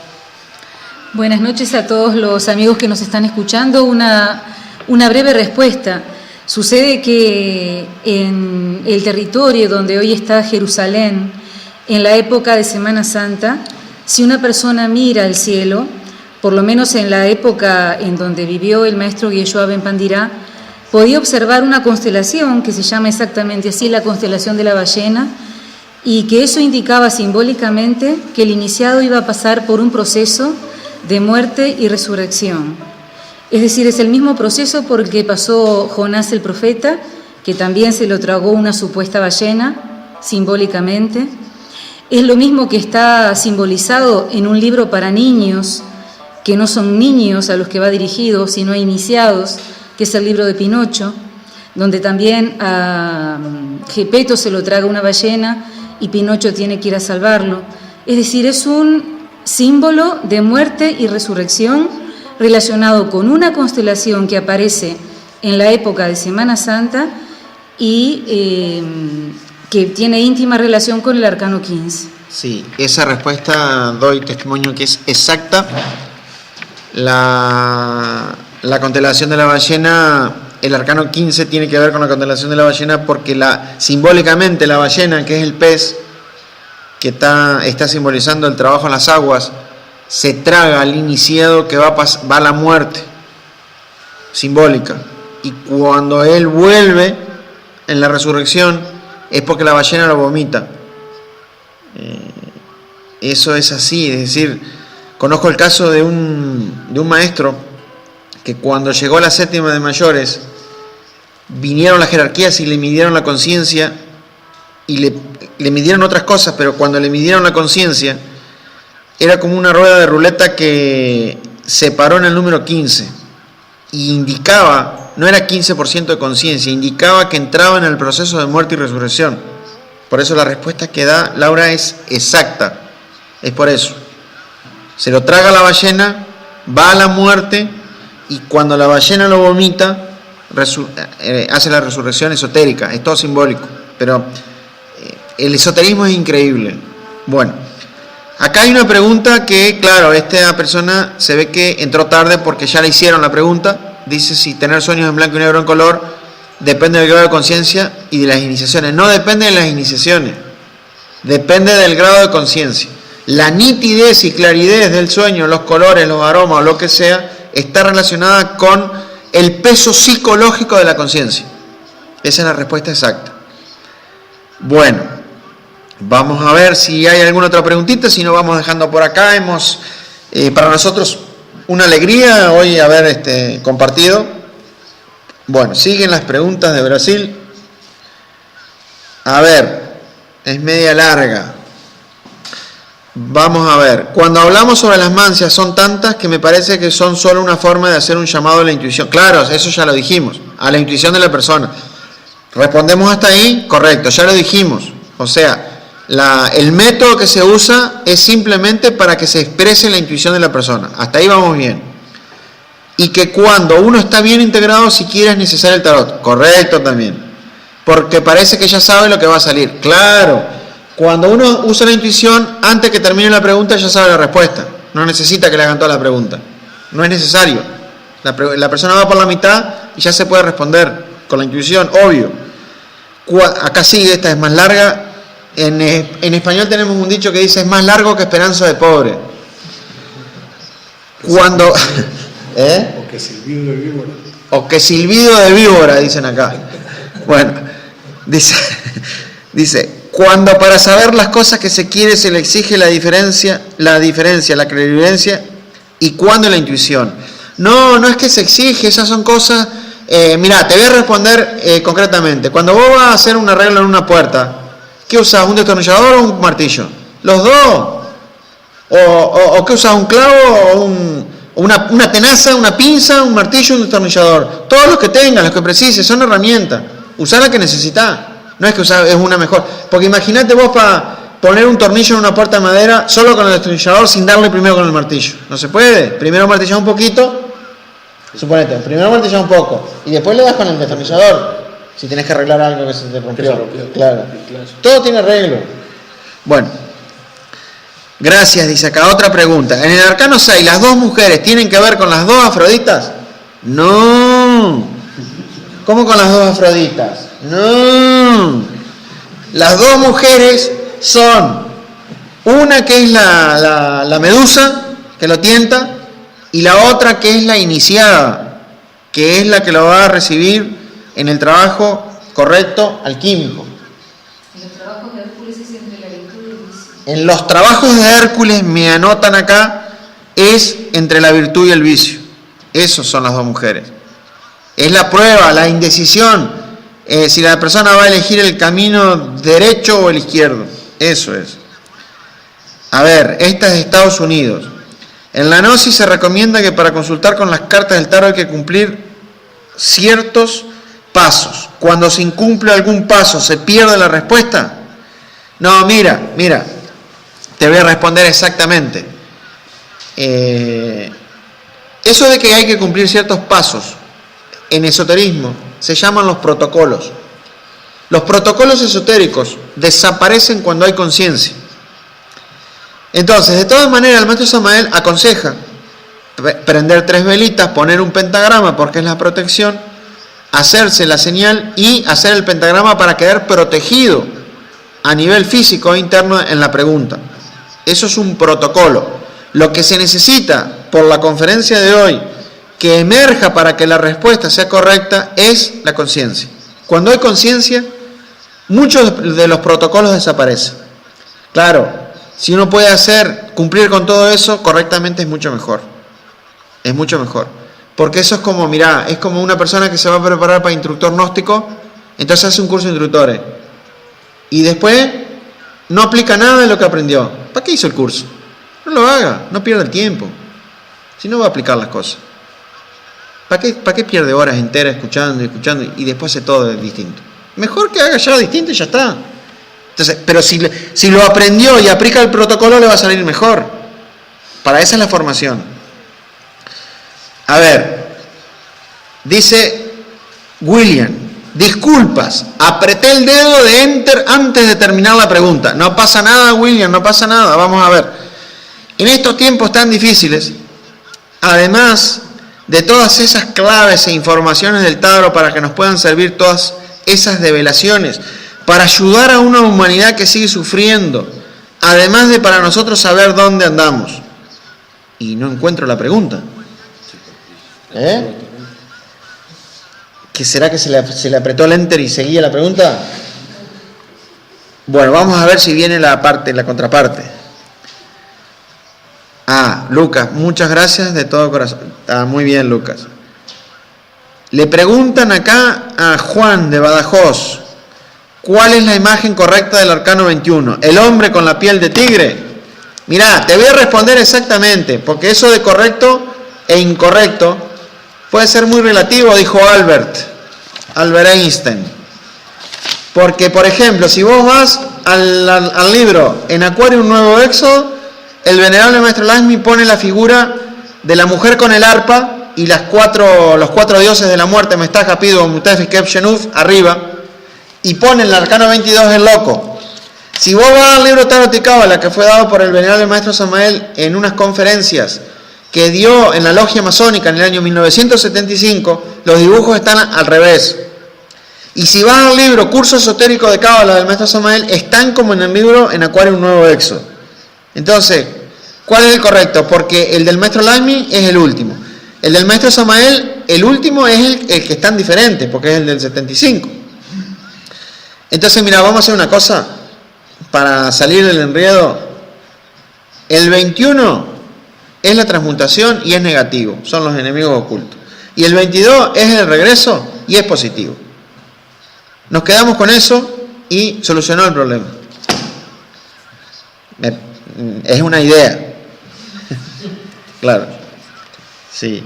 Buenas noches a todos los amigos que nos están escuchando. Una breve respuesta. Sucede que en el territorio donde hoy está Jerusalén, en la época de Semana Santa, si una persona mira al cielo, por lo menos en la época en donde vivió el maestro Yeshua Ben Pandirá, podía observar una constelación que se llama exactamente así, la constelación de la ballena, y que eso indicaba simbólicamente que el iniciado iba a pasar por un proceso de muerte y resurrección. Es decir, es el mismo proceso por el que pasó Jonás el profeta, que también se lo tragó una supuesta ballena, simbólicamente. Es lo mismo que está simbolizado en un libro para niños, que no son niños a los que va dirigido, sino a iniciados, que es el libro de Pinocho, donde también a Gepeto se lo traga una ballena y Pinocho tiene que ir a salvarlo. Es decir, es un símbolo de muerte y resurrección relacionado con una constelación que aparece en la época de Semana Santa y que tiene íntima relación con el arcano 15. Sí, esa respuesta doy testimonio que es exacta. La constelación de la ballena, el arcano 15 tiene que ver con la constelación de la ballena porque simbólicamente la ballena, que es el pez, que está simbolizando el trabajo en las aguas, se traga al iniciado que va a la muerte simbólica, y cuando él vuelve en la resurrección es porque la ballena lo vomita. Eso es así. Es decir, conozco el caso de un maestro que cuando llegó a la séptima de mayores vinieron las jerarquías y le midieron la conciencia y le midieron otras cosas, pero cuando le midieron la conciencia era como una rueda de ruleta que se paró en el número 15 y indicaba, no era 15% de conciencia, indicaba que entraba en el proceso de muerte y resurrección. Por eso la respuesta que da Laura es exacta, es por eso. Se lo traga la ballena, va a la muerte, y cuando la ballena lo vomita, hace la resurrección esotérica, es todo simbólico, pero el esoterismo es increíble. Bueno, acá hay una pregunta que, claro, esta persona se ve que entró tarde porque ya le hicieron la pregunta. Dice si tener sueños en blanco y negro en color depende del grado de conciencia y de las iniciaciones. No depende de las iniciaciones, depende del grado de conciencia. La nitidez y claridad del sueño, los colores, los aromas o lo que sea, está relacionada con el peso psicológico de la conciencia. Esa es la respuesta exacta. Bueno, vamos a ver si hay alguna otra preguntita, si no vamos dejando por acá. Hemos, para nosotros, una alegría hoy haber compartido. Bueno, siguen las preguntas de Brasil. A ver, es media larga. Vamos a ver. Cuando hablamos sobre las mancias, son tantas que me parece que son solo una forma de hacer un llamado a la intuición. Claro, eso ya lo dijimos, a la intuición de la persona. ¿Respondemos hasta ahí? Correcto, ya lo dijimos. O sea, el método que se usa es simplemente para que se exprese la intuición de la persona. Hasta ahí vamos bien. Y que cuando uno está bien integrado, siquiera es necesario el tarot. Correcto también. Porque parece que ya sabe lo que va a salir. Claro. Cuando uno usa la intuición, antes que termine la pregunta ya sabe la respuesta. No necesita que le hagan toda la pregunta. No es necesario. La persona va por la mitad y ya se puede responder con la intuición, obvio. Acá sigue, esta es más larga. En español tenemos un dicho que dice: es más largo que esperanza de pobre. Cuando... O que silbido de víbora. O que silbido de víbora, dicen acá. Bueno, dice, cuando para saber las cosas que se quiere se le exige la diferencia, la clarividencia, y cuando la intuición. No es que se exige, esas son cosas... Mirá, te voy a responder concretamente. Cuando vos vas a hacer un arreglo en una puerta, ¿qué usás? ¿Un destornillador o un martillo? Los dos. ¿O qué usás? ¿Un clavo o una tenaza, una pinza, un martillo, un destornillador? Todos los que tengas, los que precises, son herramientas. Usá la que necesitás. No es que usás es una mejor. Porque imagínate vos para poner un tornillo en una puerta de madera solo con el destornillador sin darle primero con el martillo. No se puede. Primero martillás un poquito. Suponete, primero martillás un poco y después le das con el destornillador si tenés que arreglar algo que se te rompió. Claro. Todo tiene arreglo. Bueno, gracias, dice acá. Otra pregunta. En el arcano 6, ¿las dos mujeres tienen que ver con las dos Afroditas? No. ¿Cómo con las dos Afroditas? No. Las dos mujeres son una que es la medusa, que lo tienta, y la otra que es la iniciada, que es la que lo va a recibir en el trabajo correcto alquímico. En los trabajos de Hércules es entre la virtud y el vicio. En los trabajos de Hércules, me anotan acá, es entre la virtud y el vicio. Esos son las dos mujeres. Es la prueba, la indecisión, si la persona va a elegir el camino derecho o el izquierdo. Eso es. A ver, esta es de Estados Unidos. En la Gnosis se recomienda que para consultar con las cartas del tarot hay que cumplir ciertos pasos. Cuando se incumple algún paso, ¿se pierde la respuesta? No, mira, te voy a responder exactamente. Eso de que hay que cumplir ciertos pasos, en esoterismo, se llaman los protocolos. Los protocolos esotéricos desaparecen cuando hay conciencia. Entonces, de todas maneras, el maestro Samael aconseja prender 3 velitas, poner un pentagrama porque es la protección, hacerse la señal y hacer el pentagrama para quedar protegido a nivel físico e interno en la pregunta. Eso es un protocolo. Lo que se necesita por la conferencia de hoy que emerja para que la respuesta sea correcta es la conciencia. Cuando hay conciencia, muchos de los protocolos desaparecen. Claro, si uno puede cumplir con todo eso correctamente es mucho mejor. Es mucho mejor. Porque eso es como, mirá, es como una persona que se va a preparar para instructor gnóstico, entonces hace un curso de instructores. Y después no aplica nada de lo que aprendió. ¿Para qué hizo el curso? No lo haga, no pierda el tiempo. Si no va a aplicar las cosas. ¿Para qué pierde horas enteras escuchando y después hace todo distinto? Mejor que haga ya distinto y ya está. Entonces, pero si lo aprendió y aplica el protocolo, le va a salir mejor. Para esa es la formación. A ver, dice William, disculpas, apreté el dedo de Enter antes de terminar la pregunta. No pasa nada, William, no pasa nada. Vamos a ver. En estos tiempos tan difíciles, además de todas esas claves e informaciones del tarot para que nos puedan servir todas esas develaciones, para ayudar a una humanidad que sigue sufriendo, además de para nosotros saber dónde andamos. Y no encuentro la pregunta. ¿Qué será que se le apretó el enter y seguía la pregunta? Bueno, vamos a ver si viene la contraparte. Lucas, muchas gracias de todo corazón. Muy bien, Lucas. Le preguntan acá a Juan de Badajoz, ¿cuál es la imagen correcta del arcano 21? ¿El hombre con la piel de tigre? Mirá, te voy a responder exactamente, porque eso de correcto e incorrecto puede ser muy relativo, dijo Albert Einstein. Porque, por ejemplo, si vos vas al libro En Acuario, un nuevo éxodo, el venerable maestro Laxmi pone la figura de la mujer con el arpa y los cuatro dioses de la muerte, Mestag, Hapidu, Mutef y Kepchenuf, arriba, y pone el arcano 22 el loco. Si vos vas al libro Tarot y Cábala, que fue dado por el venerable maestro Samael en unas conferencias que dio en la logia masónica en el año 1975, los dibujos están al revés. Y si vas al libro Curso Esotérico de Cábala del Maestro Samael, están como en el libro en Acuario un Nuevo Éxodo. Entonces, ¿cuál es el correcto? Porque el del Maestro Lamy es el último. El del Maestro Samael, el último es el que están diferentes, porque es el del 75. Entonces, mira, vamos a hacer una cosa para salir del enredo. El 21 es la transmutación y es negativo, son los enemigos ocultos. Y el 22 es el regreso y es positivo. Nos quedamos con eso y solucionó el problema. Es una idea. Claro. Sí.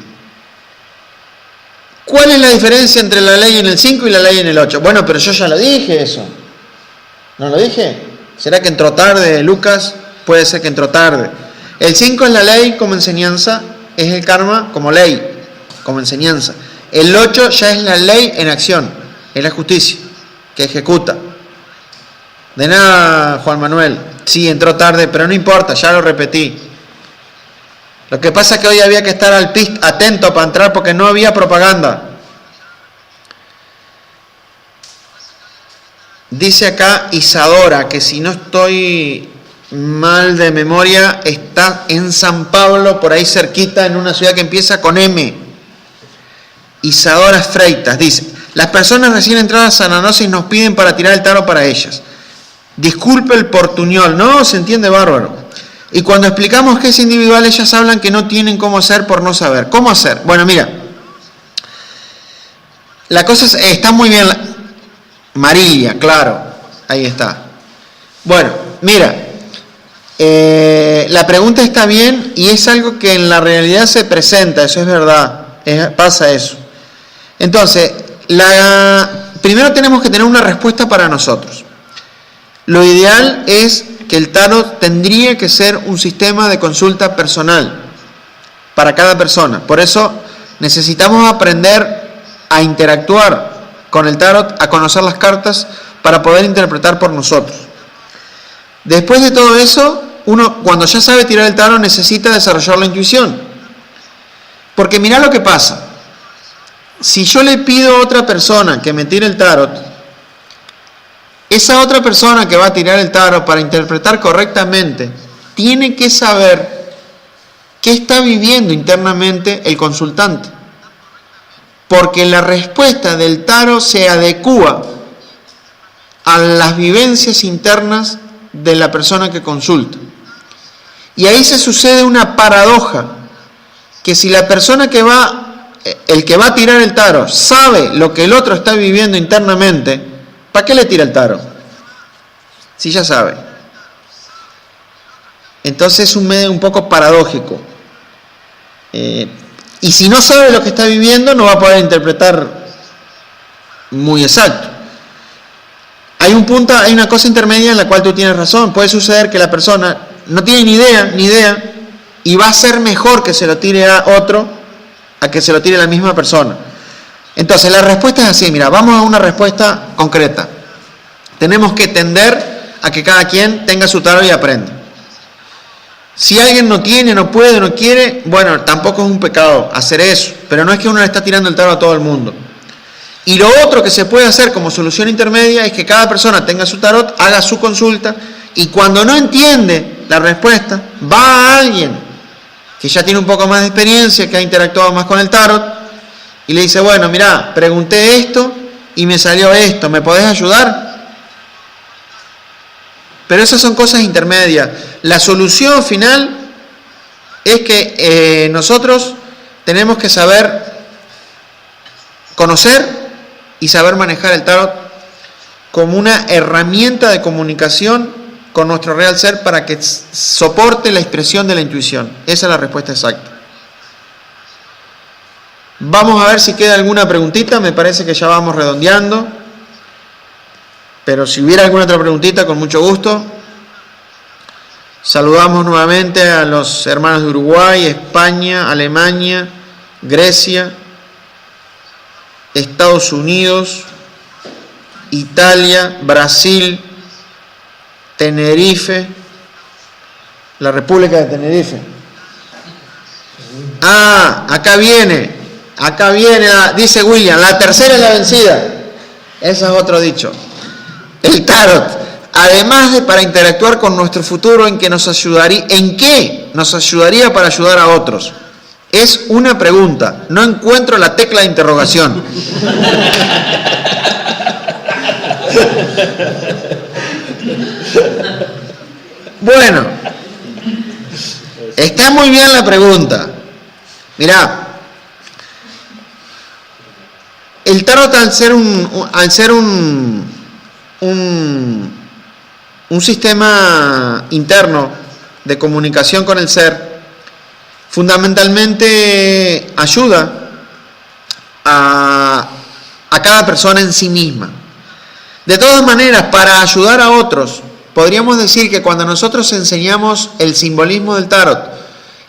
¿Cuál es la diferencia entre la ley en el 5 y la ley en el 8? Bueno, pero yo ya lo dije eso. ¿No lo dije? ¿Será que entró tarde, Lucas? Puede ser que entró tarde. El 5 es la ley como enseñanza, es el karma como ley, como enseñanza. El 8 ya es la ley en acción, es la justicia, que ejecuta. De nada, Juan Manuel. Sí, entró tarde, pero no importa, ya lo repetí. Lo que pasa es que hoy había que estar atento para entrar porque no había propaganda. Dice acá Isadora, que si no estoy mal de memoria, está en San Pablo, por ahí cerquita, en una ciudad que empieza con M. Isadora Freitas dice: las personas recién entradas a la gnosis nos piden para tirar el tarot para ellas. Disculpe el portuñol, no, se entiende bárbaro. Y cuando explicamos que es individual, ellas hablan que no tienen cómo hacer por no saber. ¿Cómo hacer? Bueno, mira, la cosa está muy bien. María, claro, ahí está. Bueno, mira, la pregunta está bien y es algo que en la realidad se presenta, eso es verdad, pasa eso. Entonces, primero tenemos que tener una respuesta para nosotros. Lo ideal es que el tarot tendría que ser un sistema de consulta personal para cada persona. Por eso necesitamos aprender a interactuar con el tarot, a conocer las cartas para poder interpretar por nosotros. Después de todo eso, uno cuando ya sabe tirar el tarot necesita desarrollar la intuición. Porque mirá lo que pasa. Si yo le pido a otra persona que me tire el tarot, esa otra persona que va a tirar el tarot para interpretar correctamente tiene que saber qué está viviendo internamente el consultante. Porque la respuesta del tarot se adecúa a las vivencias internas de la persona que consulta. Y ahí se sucede una paradoja, que si la persona el que va a tirar el tarot sabe lo que el otro está viviendo internamente, ¿para qué le tira el tarot? Si ya sabe. Entonces es un poco paradójico. Y si no sabe lo que está viviendo, no va a poder interpretar muy exacto. Hay una cosa intermedia en la cual tú tienes razón. Puede suceder que la persona no tiene ni idea, y va a ser mejor que se lo tire a otro a que se lo tire a la misma persona. Entonces la respuesta es así, mira, vamos a una respuesta concreta. Tenemos que tender a que cada quien tenga su tarot y aprenda. Si alguien no tiene, no puede, no quiere, bueno, tampoco es un pecado hacer eso, pero no es que uno le está tirando el tarot a todo el mundo. Y lo otro que se puede hacer como solución intermedia es que cada persona tenga su tarot, haga su consulta, y cuando no entiende la respuesta, va a alguien que ya tiene un poco más de experiencia, que ha interactuado más con el tarot, y le dice, bueno, mirá, pregunté esto y me salió esto, ¿me podés ayudar? Pero esas son cosas intermedias. La solución final es que nosotros tenemos que saber conocer y saber manejar el tarot como una herramienta de comunicación con nuestro real ser para que soporte la expresión de la intuición. Esa es la respuesta exacta. Vamos a ver si queda alguna preguntita. Me parece que ya vamos redondeando. Pero si hubiera alguna otra preguntita, con mucho gusto. Saludamos nuevamente a los hermanos de Uruguay, España, Alemania, Grecia, Estados Unidos, Italia, Brasil, Tenerife, la República de Tenerife. Acá viene, dice William, la tercera es la vencida. Ese es otro dicho. El tarot, además de para interactuar con nuestro futuro, ¿en qué nos ayudaría para ayudar a otros? Es una pregunta, no encuentro la tecla de interrogación. Bueno, está muy bien la pregunta. Mirá, el tarot, al ser un sistema interno de comunicación con el ser, fundamentalmente ayuda a cada persona en sí misma. De todas maneras, para ayudar a otros, podríamos decir que cuando nosotros enseñamos el simbolismo del tarot,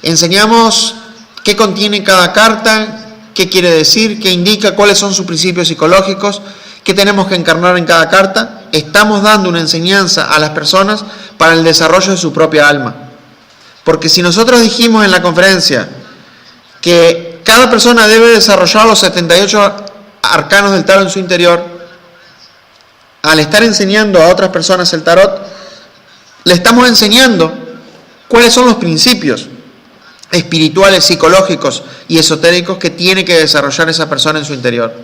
enseñamos qué contiene cada carta, qué quiere decir, qué indica, cuáles son sus principios psicológicos, qué tenemos que encarnar en cada carta, estamos dando una enseñanza a las personas para el desarrollo de su propia alma. Porque si nosotros dijimos en la conferencia que cada persona debe desarrollar los 78 arcanos del tarot en su interior, al estar enseñando a otras personas el tarot, le estamos enseñando cuáles son los principios espirituales, psicológicos y esotéricos que tiene que desarrollar esa persona en su interior.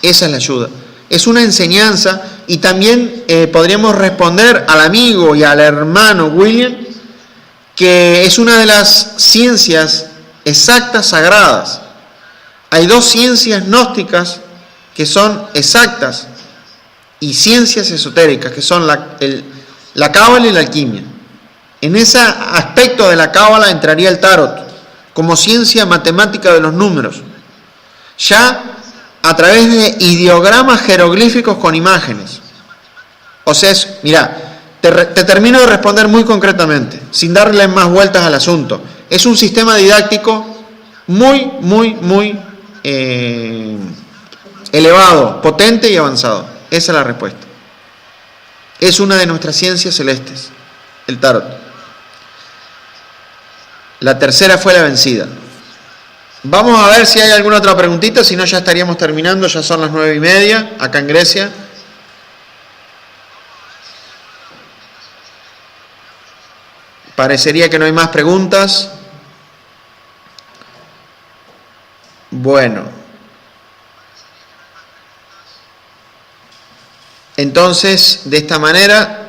Esa es la ayuda. Es una enseñanza, y también podríamos responder al amigo y al hermano William que es una de las ciencias exactas sagradas. Hay dos ciencias gnósticas que son exactas y ciencias esotéricas, que son la cábala y la alquimia. En ese aspecto de la cábala entraría el tarot, como ciencia matemática de los números, ya a través de ideogramas jeroglíficos con imágenes. O sea, mira, te termino de responder muy concretamente, sin darle más vueltas al asunto. Es un sistema didáctico muy elevado, potente y avanzado. Esa es la respuesta. Es una de nuestras ciencias celestes, el tarot. La tercera fue la vencida. Vamos a ver si hay alguna otra preguntita, si no ya estaríamos terminando, ya son las 9:30 acá en Grecia. Parecería que no hay más preguntas. Bueno. Entonces, de esta manera,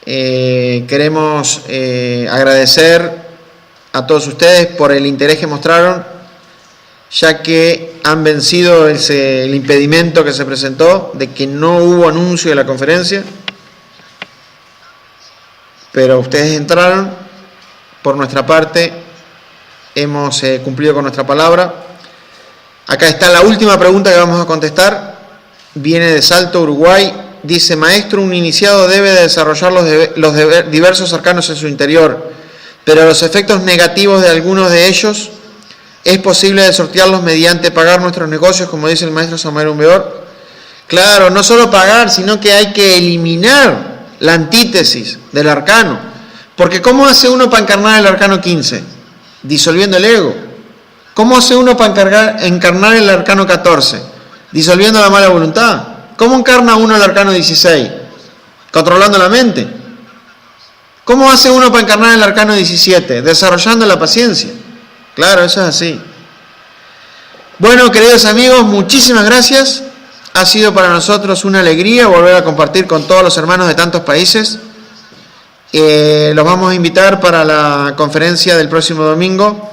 queremos agradecer a todos ustedes por el interés que mostraron, ya que han vencido el impedimento que se presentó de que no hubo anuncio de la conferencia, pero ustedes entraron. Por nuestra parte, hemos cumplido con nuestra palabra. Acá está la última pregunta que vamos a contestar. Viene de Salto, Uruguay. Dice: maestro, un iniciado debe de desarrollar los diversos arcanos en su interior, pero los efectos negativos de algunos de ellos, ¿es posible de sortearlos mediante pagar nuestros negocios, como dice el maestro Samael Umbeor? Claro, no solo pagar, sino que hay que eliminar la antítesis del arcano. Porque ¿cómo hace uno para encarnar el arcano 15? Disolviendo el ego. ¿Cómo hace uno para encarnar el arcano 14? Disolviendo la mala voluntad. ¿Cómo encarna uno el arcano 16? Controlando la mente. ¿Cómo hace uno para encarnar el arcano 17? Desarrollando la paciencia. Claro, eso es así. Bueno, queridos amigos, muchísimas gracias. Ha sido para nosotros una alegría volver a compartir con todos los hermanos de tantos países. Los vamos a invitar para la conferencia del próximo domingo,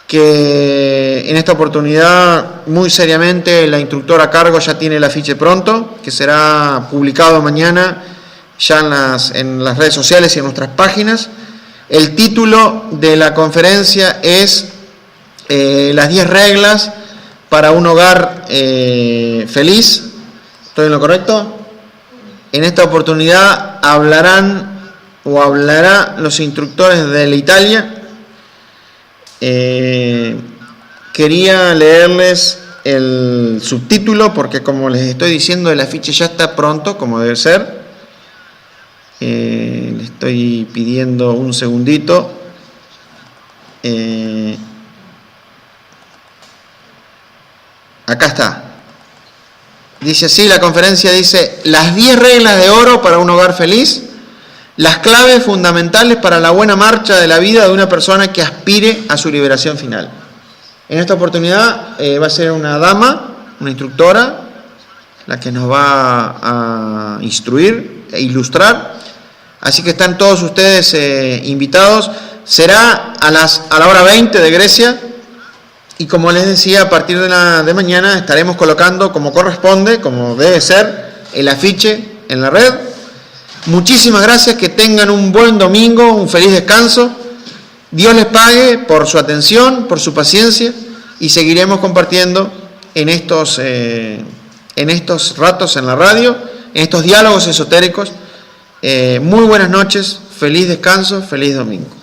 que en esta oportunidad, muy seriamente, la instructora a cargo ya tiene el afiche pronto, que será publicado mañana ya en las redes sociales y en nuestras páginas. El título de la conferencia es las 10 reglas para un hogar feliz. ¿Estoy en lo correcto? En esta oportunidad hablará los instructores de la Italia. Quería leerles el subtítulo porque, como les estoy diciendo, el afiche ya está pronto, como debe ser. Le estoy pidiendo un segundito. Acá está. Dice así, la conferencia dice, las 10 reglas de oro para un hogar feliz, las claves fundamentales para la buena marcha de la vida de una persona que aspire a su liberación final. En esta oportunidad va a ser una dama, una instructora, la que nos va a instruir e ilustrar. Así que están todos ustedes invitados. Será a la hora 20 de Grecia. Y como les decía, a partir de mañana estaremos colocando como corresponde, como debe ser, el afiche en la red. Muchísimas gracias, que tengan un buen domingo, un feliz descanso. Dios les pague por su atención, por su paciencia, y seguiremos compartiendo en estos ratos en la radio, en estos diálogos esotéricos. Muy buenas noches, feliz descanso, feliz domingo.